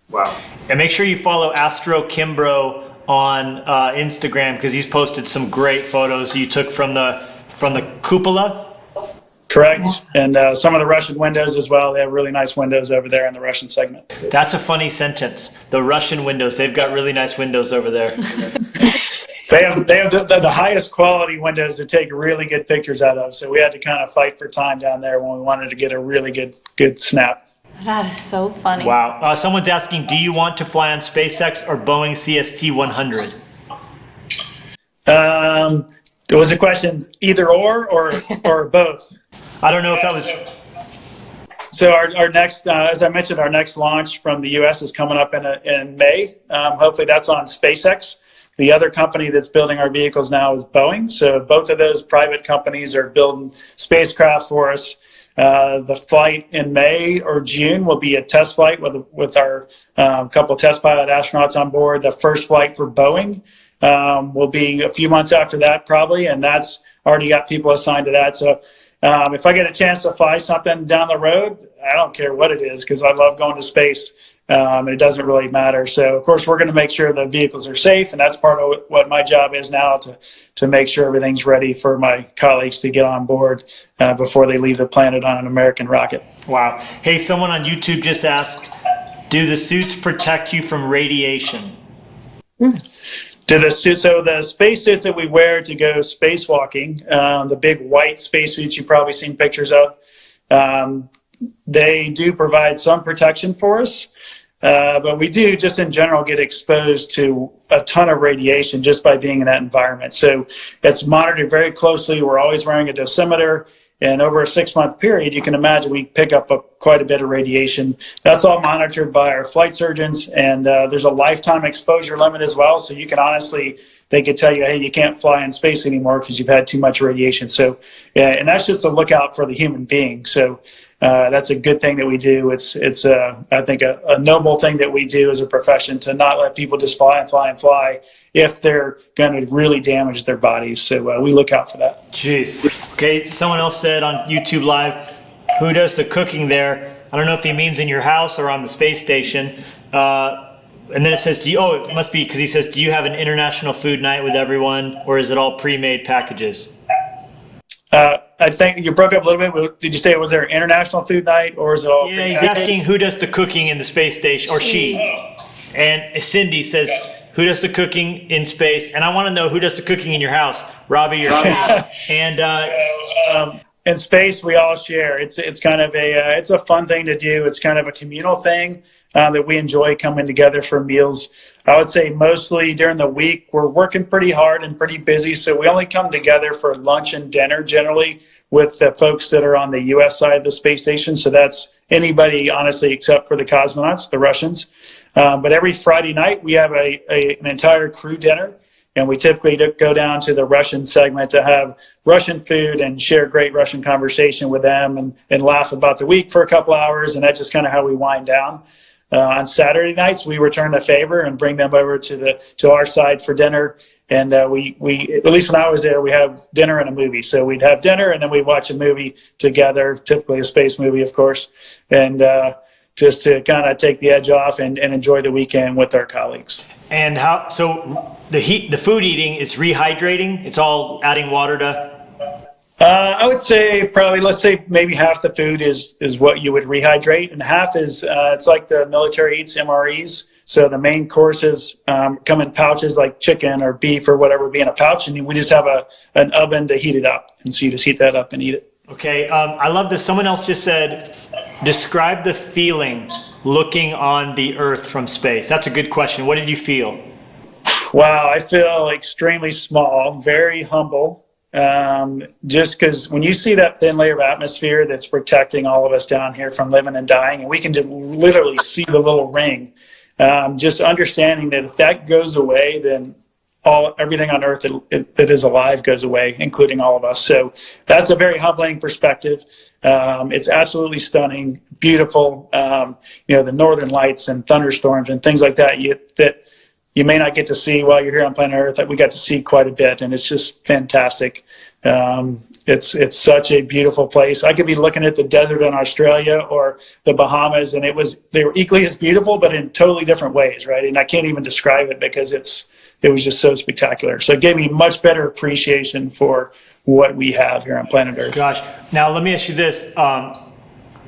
Wow. And make sure you follow Astro Kimbrough on Instagram because he's posted some great photos you took from the cupola. Correct. And some of the Russian windows as well. They have really nice windows over there in the Russian segment. That's a funny sentence. The Russian windows. They've got really nice windows over there. They have the highest quality windows to take really good pictures out of. So we had to kind of fight for time down there when we wanted to get a really good snap. That is so funny. Wow. Someone's asking, do you want to fly on SpaceX or Boeing CST-100? There was a question either or both. I don't know if that was... So our next, as I mentioned, our next launch from the U.S. is coming up in May. Hopefully that's on SpaceX. The other company that's building our vehicles now is Boeing. So both of those private companies are building spacecraft for us. The flight in May or June will be a test flight with our couple of test pilot astronauts on board. The first flight for Boeing will be a few months after that probably, and that's already got people assigned to that. So if I get a chance to fly something down the road, I don't care what it is because I love going to space. It doesn't really matter. So, of course, we're going to make sure the vehicles are safe, and that's part of what my job is now to make sure everything's ready for my colleagues to get on board before they leave the planet on an American rocket. Wow. Hey, someone on YouTube just asked, do the suits protect you from radiation? So the spacesuits that we wear to go spacewalking, the big white spacesuits you've probably seen pictures of, they do provide some protection for us. But we do just in general get exposed to a ton of radiation just by being in that environment. So it's monitored very closely. We're always wearing a dosimeter. And over a 6-month period, you can imagine we pick up quite a bit of radiation. That's all monitored by our flight surgeons. And there's a lifetime exposure limit as well. So you can honestly, they could tell you, hey, you can't fly in space anymore because you've had too much radiation. So, yeah, and that's just a lookout for the human being. So that's a good thing that we do. It's I think, a noble thing that we do as a profession to not let people just fly and fly and fly if they're going to really damage their bodies. So we look out for that. Jeez. Okay, someone else said on YouTube Live, who does the cooking there? I don't know if he means in your house or on the space station. And then it says, it must be because he says, do you have an international food night with everyone, or is it all pre-made packages? I think you broke up a little bit. Did you say, was there an international food night, or is it all? Yeah, he's asking who does the cooking in the space station, or she. And Cindy says, who does the cooking in space? And I want to know who does the cooking in your house, Robbie or Shane. And in space, we all share. It's kind of it's a fun thing to do. It's kind of a communal thing that we enjoy coming together for meals. I would say mostly during the week, we're working pretty hard and pretty busy. So we only come together for lunch and dinner generally with the folks that are on the U.S. side of the space station. So that's anybody, honestly, except for the cosmonauts, the Russians. But every Friday night, we have an entire crew dinner. And we typically go down to the Russian segment to have Russian food and share great Russian conversation with them and laugh about the week for a couple hours. And that's just kind of how we wind down. On Saturday nights, we return the favor and bring them over to our side for dinner. And we at least when I was there, we have dinner and a movie. So we'd have dinner and then we'd watch a movie together, typically a space movie, of course, and just to kind of take the edge off and enjoy the weekend with our colleagues. And so the food eating is rehydrating? It's all adding water to? I would say probably, let's say maybe half the food is what you would rehydrate, and half is, it's like the military eats MREs. So the main courses come in pouches like chicken or beef or whatever be in a pouch, and we just have an oven to heat it up. And so you just heat that up and eat it. Okay, I love this. Someone else just said, describe the feeling looking on the Earth from space. That's a good question. What did you feel? Wow, I feel extremely small, very humble. Just because when you see that thin layer of atmosphere that's protecting all of us down here from living and dying, and we can just literally see the little ring, just understanding that if that goes away, then everything on Earth that is alive goes away, including all of us. So that's a very humbling perspective. It's absolutely stunning, beautiful. The northern lights and thunderstorms and things like that that you may not get to see while you're here on planet Earth, that we got to see quite a bit, and it's just fantastic. It's such a beautiful place. I could be looking at the desert in Australia or the Bahamas, and they were equally as beautiful, but in totally different ways, right? And I can't even describe it because it was just so spectacular. So it gave me much better appreciation for what we have here on planet Earth. Gosh, now let me ask you this.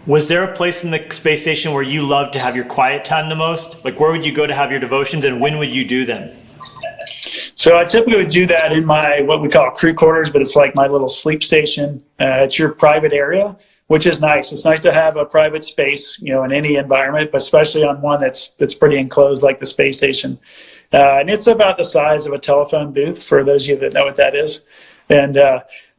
Was there a place in the space station where you loved to have your quiet time the most? Like, where would you go to have your devotions, and when would you do them? So I typically would do that in my, what we call crew quarters, but it's like my little sleep station. It's your private area, which is nice. It's nice to have a private space, in any environment, but especially on one that's pretty enclosed like the space station. And it's about the size of a telephone booth, for those of you that know what that is. And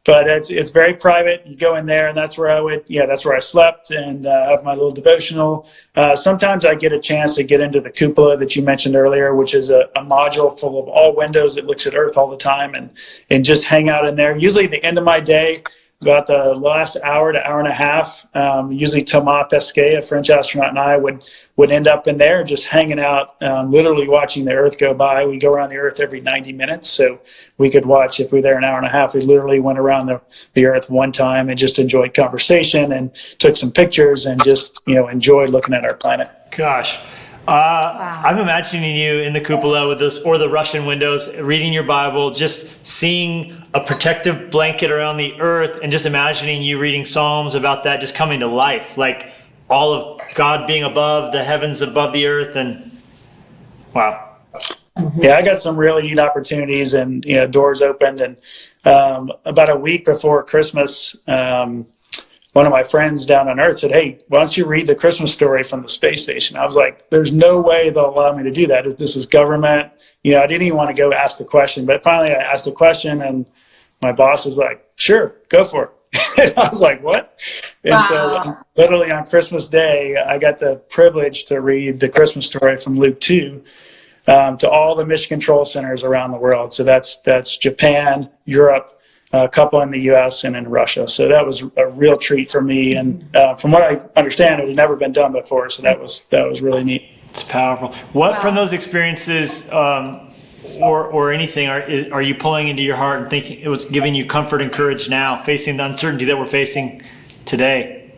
but it's very private. You go in there, and that's where that's where I slept and have my little devotional. Sometimes I get a chance to get into the cupola that you mentioned earlier, which is a module full of all windows that looks at Earth all the time, and just hang out in there. Usually at the end of my day, about the last hour to hour and a half, usually Thomas Pesquet, a French astronaut, and I would end up in there just hanging out, literally watching the Earth go by. We go around the Earth every 90 minutes, so we could watch, if we were there an hour and a half, we literally went around the Earth one time and just enjoyed conversation and took some pictures and just, enjoyed looking at our planet. Gosh. I'm imagining you in the cupola with this, or the Russian windows, reading your Bible, just seeing a protective blanket around the Earth, and just imagining you reading Psalms about that just coming to life, like all of God being above, the heavens above the Earth, and wow. Yeah, I got some really neat opportunities, and doors opened, and about a week before Christmas, one of my friends down on Earth said, "Hey, why don't you read the Christmas story from the space station?" I was like, there's no way they'll allow me to do that. This is government. I didn't even want to go ask the question, but finally I asked the question, and my boss was like, "Sure, go for it." I was like, "What?" And so literally on Christmas Day, I got the privilege to read the Christmas story from Luke 2 to all the mission control centers around the world. So that's Japan, Europe, a couple in the U.S. and in Russia. So that was a real treat for me. And from what I understand, it had never been done before. So that was really neat. It's powerful. What from those experiences or anything are you pulling into your heart and thinking it was giving you comfort and courage now, facing the uncertainty that we're facing today?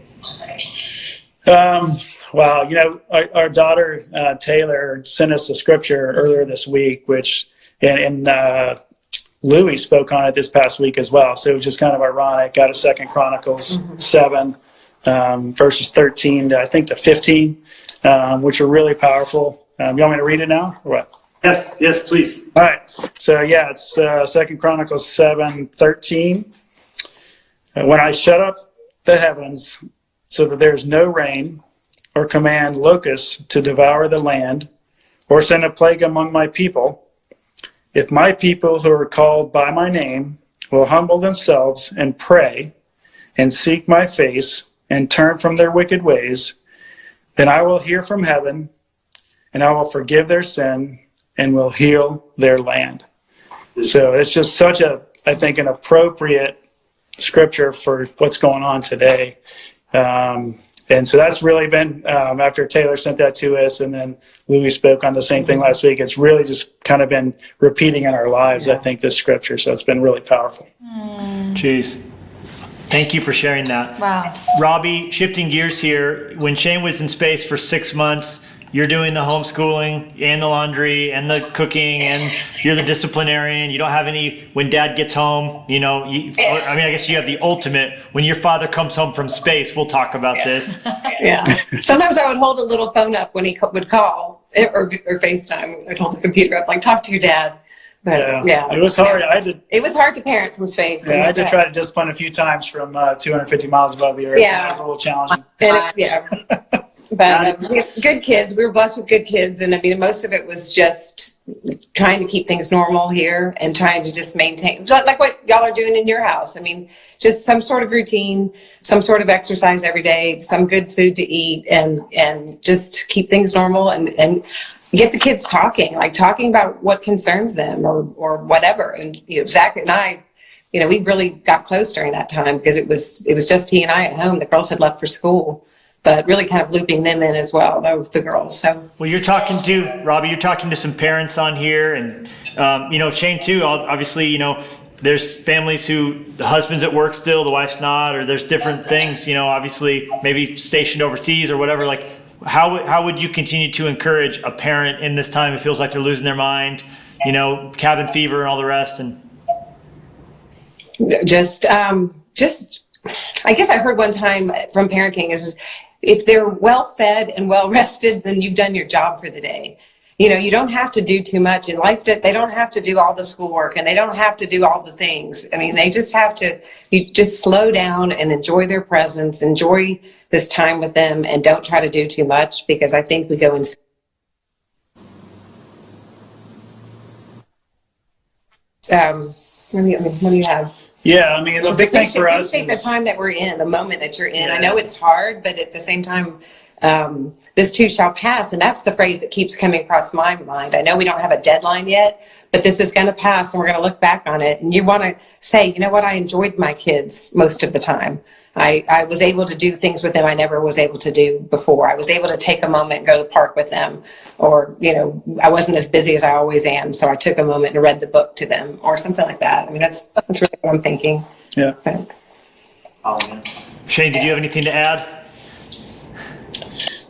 Well, our daughter Taylor sent us a scripture earlier this week, which and Louis spoke on it this past week as well. So it was just kind of ironic. Out of 2 Chronicles 7, verses 13 to I think to 15, which are really powerful. You want me to read it now or what? Yes, please. All right. So yeah, it's 2 Chronicles 7:13. When I shut up the heavens so that there's no rain, or command locusts to devour the land, or send a plague among my people, if my people who are called by my name will humble themselves and pray and seek my face and turn from their wicked ways, then I will hear from heaven and I will forgive their sin and will heal their land. So it's just such I think, an appropriate scripture for what's going on today. And so that's really been, after Taylor sent that to us and then Louis spoke on the same thing last week, it's really just kind of been repeating in our lives, I think, this scripture. So it's been really powerful. Jeez. Thank you for sharing that. Wow. Robbie, shifting gears here, when Shane was in space for 6 months, you're doing the homeschooling and the laundry and the cooking and you're the disciplinarian. You don't have any, when dad gets home, I guess you have the ultimate, when your father comes home from space, we'll talk about this. Yeah. Sometimes I would hold a little phone up when he would call or FaceTime. I'd hold the computer up, like, talk to your dad. But yeah. It was hard. It was hard to parent from space. I had to try to discipline a few times from 250 miles above the earth. Yeah. It was a little challenging. But we have good kids. We were blessed with good kids. And I mean, most of it was just trying to keep things normal here and trying to just maintain, like what y'all are doing in your house. I mean, just some sort of routine, some sort of exercise every day, some good food to eat, and just keep things normal and get the kids talking about what concerns them or whatever. And, Zach and I, we really got close during that time because it was just he and I at home. The girls had left for school. But really kind of looping them in as well, the girls. So, well, Robbie, you're talking to some parents on here, and Shane too. Obviously, there's families who the husband's at work still, the wife's not, or there's different things. Obviously, maybe stationed overseas or whatever. Like, how would you continue to encourage a parent in this time? It feels like they're losing their mind. Cabin fever and all the rest, and just. I guess I heard one time from parenting is, if they're well fed and well rested, then you've done your job for the day. You don't have to do too much in life. They don't have to do all the schoolwork and they don't have to do all the things. I mean, they just have to, you just slow down and enjoy their presence, enjoy this time with them, and don't try to do too much, because I think we go in. What do you have? Yeah, I mean, the big thing for us is the time that we're in, the moment that you're in. I know it's hard, but at the same time, this too shall pass. And that's the phrase that keeps coming across my mind. I know we don't have a deadline yet, but this is going to pass and we're going to look back on it. And you want to say, you know what, I enjoyed my kids most of the time. I was able to do things with them I never was able to do before. I was able to take a moment and go to the park with them, or, I wasn't as busy as I always am, so I took a moment and read the book to them or something like that. I mean, that's really what I'm thinking. Yeah. But, Shane, did you have anything to add?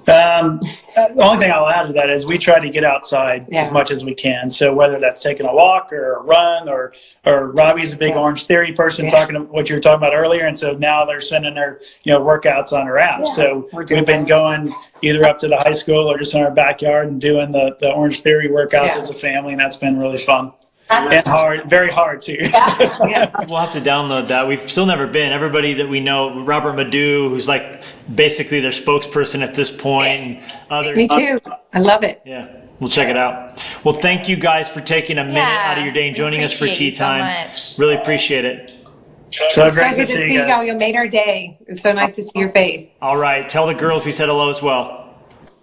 The only thing I'll add to that is we try to get outside as much as we can. So whether that's taking a walk or a run, or Robbie's a big Orange Theory person, talking to what you were talking about earlier. And so now they're sending their, workouts on our app. So we've been going either up to the high school or just in our backyard and doing the Orange Theory workouts as a family. And that's been really fun. And hard, very hard too. We'll have to download that. We've still never been. Everybody that we know, Robert Madu, who's like basically their spokesperson at this point. And others. Me too. I love it. Yeah, we'll check it out. Well, thank you guys for taking a minute out of your day and joining us for tea time. Really appreciate it. So great good to see you all. You made our day. It's so nice to see your face. All right. Tell the girls we said hello as well.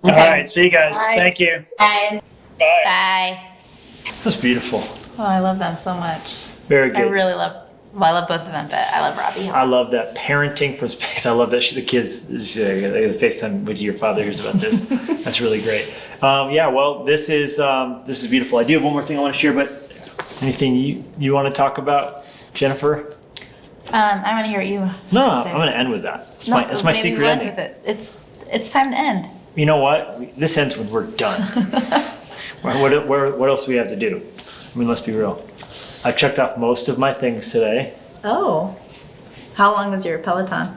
Okay. All right. See you guys. Bye. Thank you. Bye. Bye. Bye. That's beautiful. Oh, I love them so much. Very good. I love both of them, but I love Robbie. I love that parenting from space. I love that the kids, the FaceTime with your father hears about this. That's really great. Well, this is beautiful. I do have one more thing I want to share, but anything you want to talk about, Jennifer? I want to hear what you No, say. I'm going to end with that. It's my secret ending. With it. it's time to end. You know what? This ends when we're done. What else do we have to do? I mean, let's be real. I've checked off most of my things today. Oh. How long was your Peloton?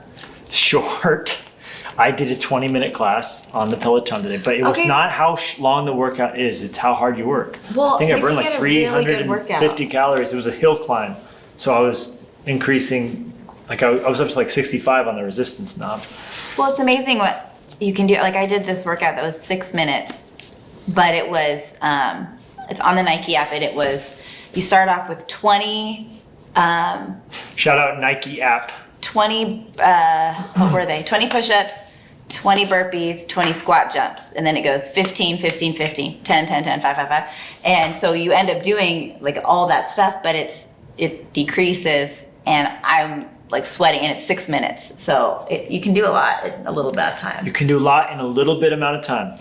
Short. I did a 20-minute class on the Peloton today, but it was Okay. not how long the workout is. It's how hard you work. Well, I think I you burned can like get a really good 350 workout. calories. It was a hill climb. So I was increasing, like I was up to like 65 on the resistance knob. Well, it's amazing what you can do. Like I did this workout that was 6 minutes, but it was, it's on the Nike app, and it was, you start off with 20, Shout out Nike app. 20, what were they? 20 push-ups, 20 burpees, 20 squat jumps. And then it goes 15, 15, 15, 10, 10, 10, 5, 5, 5. And so you end up doing like all that stuff, but it decreases, and I'm like sweating, and it's 6 minutes. So you can do a lot in a little bit of time. You can do a lot in a little bit amount of time.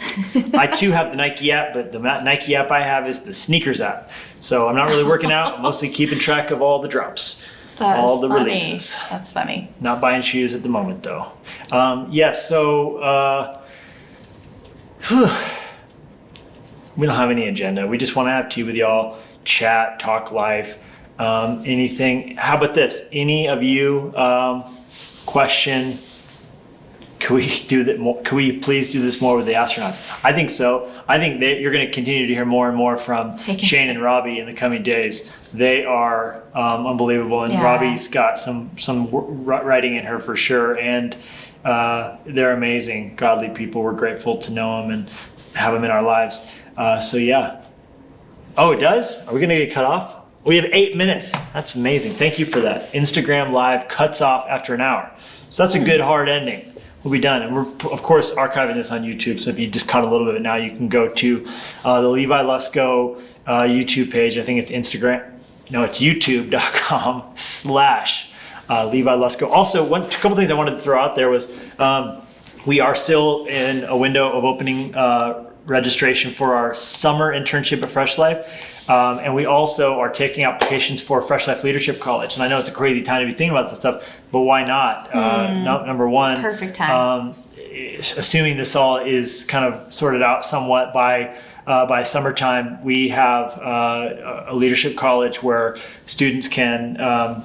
I too have the Nike app, but the Nike app I have is the sneakers app. So I'm not really working out. I'm mostly keeping track of all the drops, That's all the funny. releases. That's funny. Not buying shoes at the moment though. We don't have any agenda. We just want to have tea with y'all, chat, talk life. Anything? How about this? Any of you question? Can we do that more? Can we please do this more with the astronauts? I think so. I think that you're going to continue to hear more and more from Shane and Robbie in the coming days. They are unbelievable, and Yeah. Robbie's got some writing in her for sure, and they're amazing, godly people. We're grateful to know them and have them in our lives. So yeah. Oh, it does? Are we going to get cut off? We have 8 minutes. That's amazing. Thank you for that. Instagram Live cuts off after an hour. So that's a good hard ending. We'll be done. And we're, of course, archiving this on YouTube. So if you just caught a little bit of it now, you can go to the Levi Lusko YouTube page. I think it's Instagram. No, it's youtube.com/Levi Lusko. Also, a couple things I wanted to throw out there was we are still in a window of opening registration for our summer internship at Fresh Life. And we also are taking applications for Fresh Life Leadership College. And I know it's a crazy time to be thinking about this stuff, but why not? Number one, Perfect time. Assuming this all is kind of sorted out somewhat by summertime, we have a leadership college where students can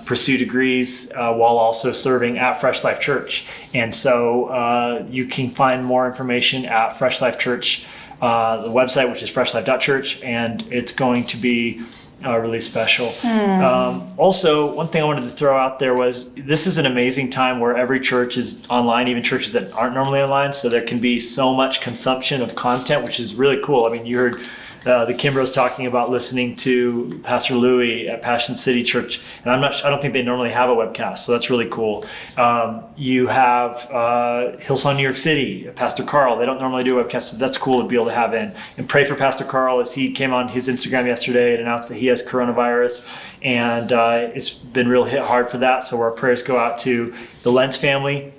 pursue degrees while also serving at Fresh Life Church. And so you can find more information at Fresh Life Church, the website, which is freshlife.church, and it's going to be really special. Also, one thing I wanted to throw out there was this is an amazing time where every church is online, even churches that aren't normally online, so there can be so much consumption of content, which is really cool. I mean, you heard the Kimbroughs talking about listening to Pastor Louie at Passion City Church, and I don't think they normally have a webcast, so that's really cool. You have Hillsong New York City, Pastor Carl. They don't normally do a webcast, so that's cool to be able to have in. And pray for Pastor Carl as he came on his Instagram yesterday and announced that he has coronavirus, and it's been real hit hard for that. So our prayers go out to the Lentz family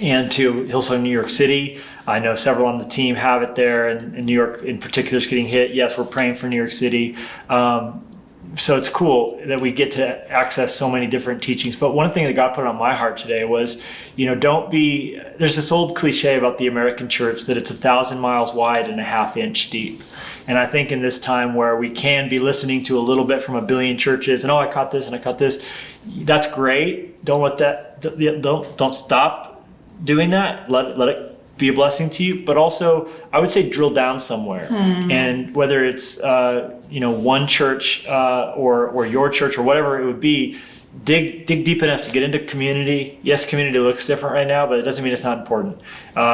and to Hillsong New York City. I know several on the team have it there, and New York in particular is getting hit. Yes, we're praying for New York City. So it's cool that we get to access so many different teachings. But one thing that God put on my heart today was, there's this old cliche about the American church that it's 1,000 miles wide and a half inch deep. And I think in this time where we can be listening to a little bit from a billion churches and, I caught this and I caught this, that's great. Don't stop doing that. Let it be a blessing to you, but also I would say drill down somewhere. And whether it's one church or your church or whatever it would be, dig deep enough to get into community. Yes, community looks different right now, but it doesn't mean it's not important.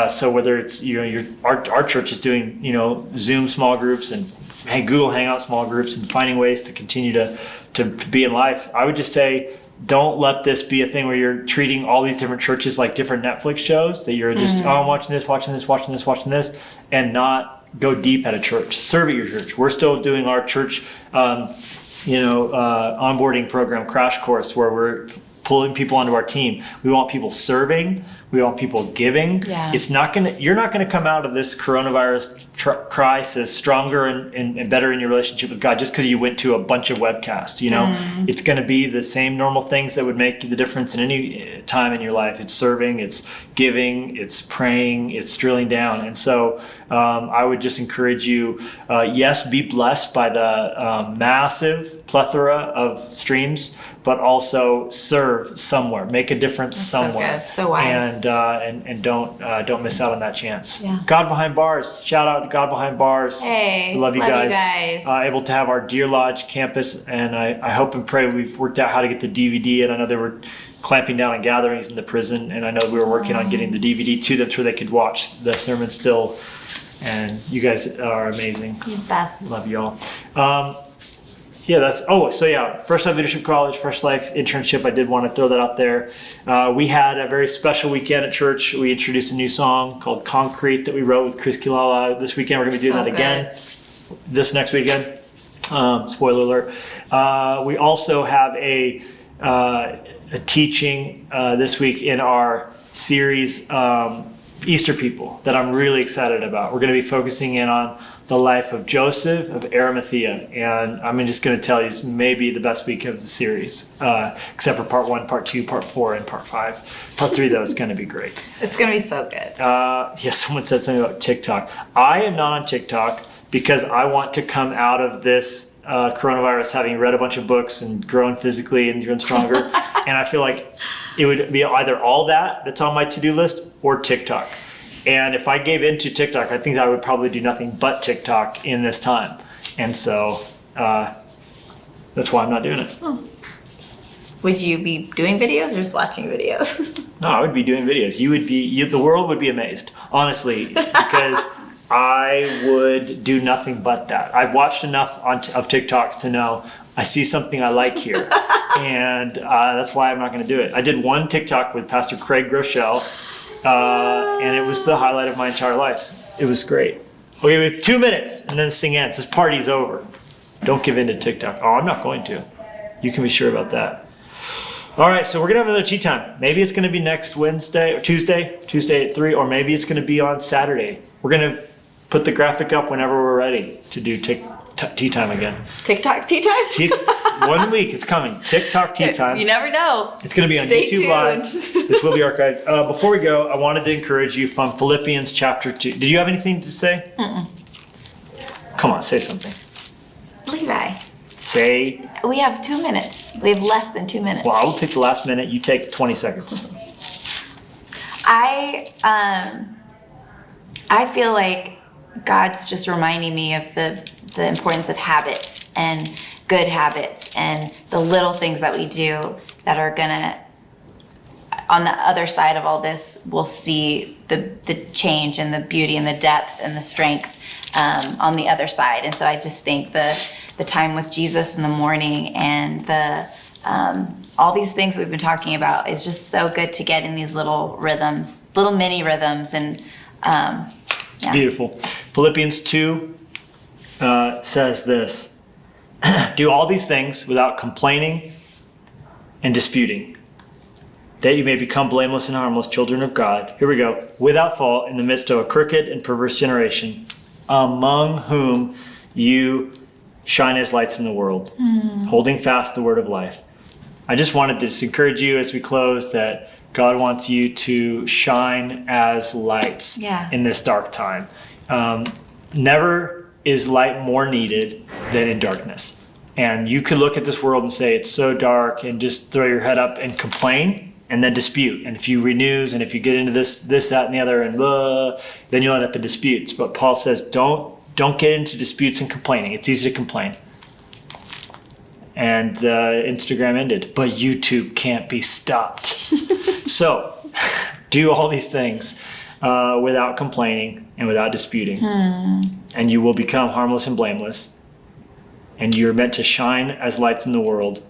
So whether it's our church is doing Zoom small groups and Google Hangout small groups and finding ways to continue to be in life, I would just say, don't let this be a thing where you're treating all these different churches like different Netflix shows, that you're just, I'm watching this, and not go deep at a church. Serve at your church. We're still doing our church, onboarding program, Crash Course, where we're pulling people onto our team. We want people serving. We want people giving. Yeah. You're not gonna come out of this coronavirus crisis stronger and better in your relationship with God just because you went to a bunch of webcasts. You know, it's gonna be the same normal things that would make the difference in any time in your life. It's serving, it's giving, it's praying, it's drilling down. And so I would just encourage you, yes, be blessed by the massive plethora of streams, but also serve somewhere, make a difference somewhere. So good. So wise. And don't miss out on that chance. Yeah. God Behind Bars, shout out to God Behind Bars. Hey, Love you guys. guys. Able to have our Deer Lodge campus, and I hope and pray we've worked out how to get the DVD, and I know they were clamping down on gatherings in the prison, and I know we were working on getting the DVD to them so they could watch the sermon still, and you guys are amazing. You're the best. Love you all. First Life Leadership College, Fresh Life internship. I did want to throw that out there. We had a very special weekend at church. We introduced a new song called Concrete that we wrote with Chris Kilala. This weekend we're going to be doing that again. This next weekend. Spoiler alert. We also have a teaching this week in our series Easter People that I'm really excited about. We're going to be focusing in on the life of Joseph of Arimathea, and I'm just going to tell you it's maybe the best week of the series, except for part 1, part 2, part 4, and part 5. Part 3 though is going to be great. It's going to be so good. Someone said something about TikTok. I am not on TikTok because I want to come out of this coronavirus having read a bunch of books and grown physically and grown stronger. And I feel like it would be either all that's on my to-do list or TikTok. And if I gave into TikTok, I think I would probably do nothing but TikTok in this time. And so that's why I'm not doing it. Would you be doing videos or just watching videos? No, I would be doing videos. The world would be amazed, honestly, because I would do nothing but that. I've watched enough of TikToks to know I see something I like here. And that's why I'm not going to do it. I did one TikTok with Pastor Craig Groeschel, and it was the highlight of my entire life. It was great. Okay, we have 2 minutes, and then this thing ends. This party's over. Don't give in to TikTok. Oh, I'm not going to. You can be sure about that. All right, so we're going to have another tea time. Maybe it's going to be next Wednesday or Tuesday at 3, or maybe it's going to be on Saturday. We're going to put the graphic up whenever we're ready to do tea time again. TikTok tea time? 1 week it's coming. TikTok tea time. You never know. It's going to be on Stay YouTube tuned. Live. This will be archived. Before we go, I wanted to encourage you from Philippians chapter 2. Did you have anything to say? Come on, say something. Levi, Say, we have 2 minutes. We have less than 2 minutes. well, I will take the last minute. You take 20 seconds. I feel like God's just reminding me of the importance of habits and good habits and the little things that we do that are gonna, on the other side of all this, we'll see the change and the beauty and the depth and the strength on the other side. And so I just think the time with Jesus in the morning and all these things we've been talking about is just so good to get in these little rhythms, little mini rhythms. And yeah. Beautiful. Philippians 2 says this. Do all these things without complaining and disputing, that you may become blameless and harmless children of God. Here we go. Without fault in the midst of a crooked and perverse generation, among whom you shine as lights in the world, holding fast the word of life. I just wanted to encourage you as we close that God wants you to shine as lights in this dark time. Never is light more needed than in darkness. And you could look at this world and say it's so dark and just throw your head up and complain and then dispute. And if you renews and if you get into this, that, and the other, and blah, then you'll end up in disputes. But Paul says don't get into disputes and complaining. It's easy to complain. And Instagram ended, but YouTube can't be stopped. So do all these things without complaining and without disputing. And you will become harmless and blameless. And you're meant to shine as lights in the world,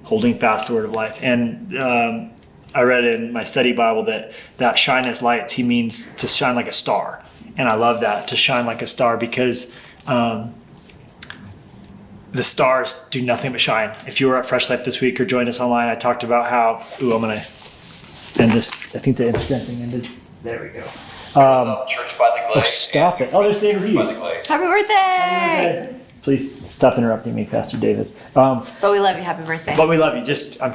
holding fast the word of life. And I read in my study Bible that shine as lights, he means to shine like a star. And I love that, to shine like a star, because the stars do nothing but shine. If you were at Fresh Life this week or joined us online, I talked about how, I'm going to end this. think the Instagram thing ended. There we go. Church by the Glade. Stop it. Oh, there's David Church by the Hughes. Glade. Happy birthday! Please stop interrupting me, Pastor David. But we love you. Happy birthday. But we love you. I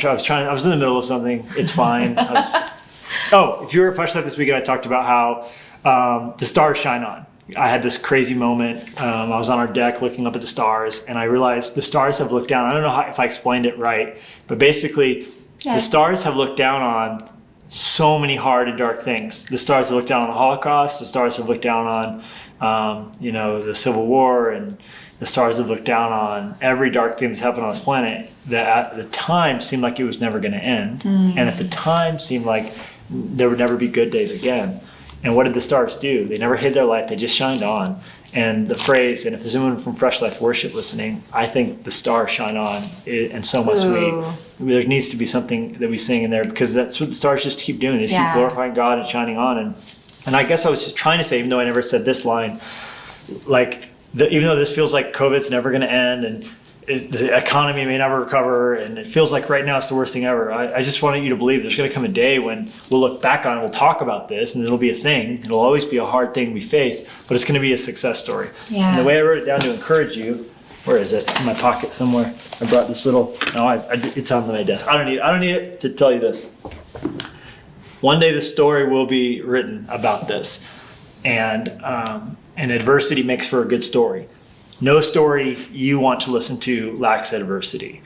was in the middle of something. It's fine. If you were at Flashlight this weekend, I talked about how the stars shine on. I had this crazy moment. I was on our deck looking up at the stars, and I realized the stars have looked down. I don't know if I explained it right, but basically, the stars have looked down on so many hard and dark things. The stars have looked down on the Holocaust. The stars have looked down on, the Civil War, and the stars have looked down on every dark thing that's happened on this planet that at the time seemed like it was never going to end. And at the time seemed like there would never be good days again. And what did the stars do? They never hid their light. They just shined on. And the phrase, and if there's anyone from Fresh Life Worship listening, I think the stars shine on, and so must we. There needs to be something that we sing in there, because that's what the stars just keep doing. They just keep glorifying God and shining on. And I guess I was just trying to say, even though I never said this line, even though this feels like COVID's never going to end, and the economy may never recover, and it feels like right now it's the worst thing ever, I just wanted you to believe there's going to come a day when we'll look back on it, we'll talk about this, and it'll be a thing. It'll always be a hard thing we face, but it's going to be a success story. Yeah. And the way I wrote it down to encourage you, where is it? It's in my pocket somewhere. I brought this little, it's on my desk. I don't need it to tell you this. One day the story will be written about this, and adversity makes for a good story. No story you want to listen to lacks adversity.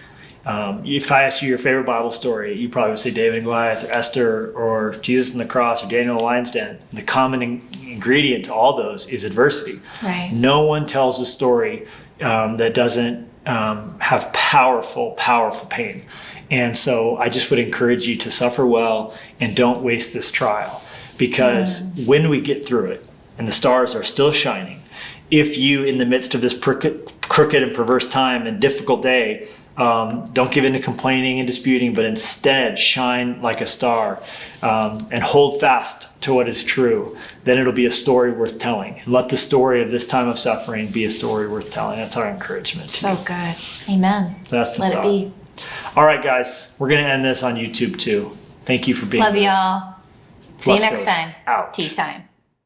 If I ask you your favorite Bible story, you probably would say David and Goliath, or Esther, or Jesus and the Cross, or Daniel in the Lion's Den. And the common ingredient to all those is adversity. Right. No one tells a story that doesn't have powerful, powerful pain. And so I just would encourage you to suffer well and don't waste this trial, because when we get through it and the stars are still shining, if you, in the midst of this crooked and perverse time and difficult day, don't give in to complaining and disputing, but instead shine like a star, and hold fast to what is true, then it'll be a story worth telling. Let the story of this time of suffering be a story worth telling. That's our encouragement. So good. Amen. So that's the Let thought. it be. All right, guys, we're going to end this on YouTube too. Thank you for being Love with us. y'all. See you next Luskos time. out. Tea time.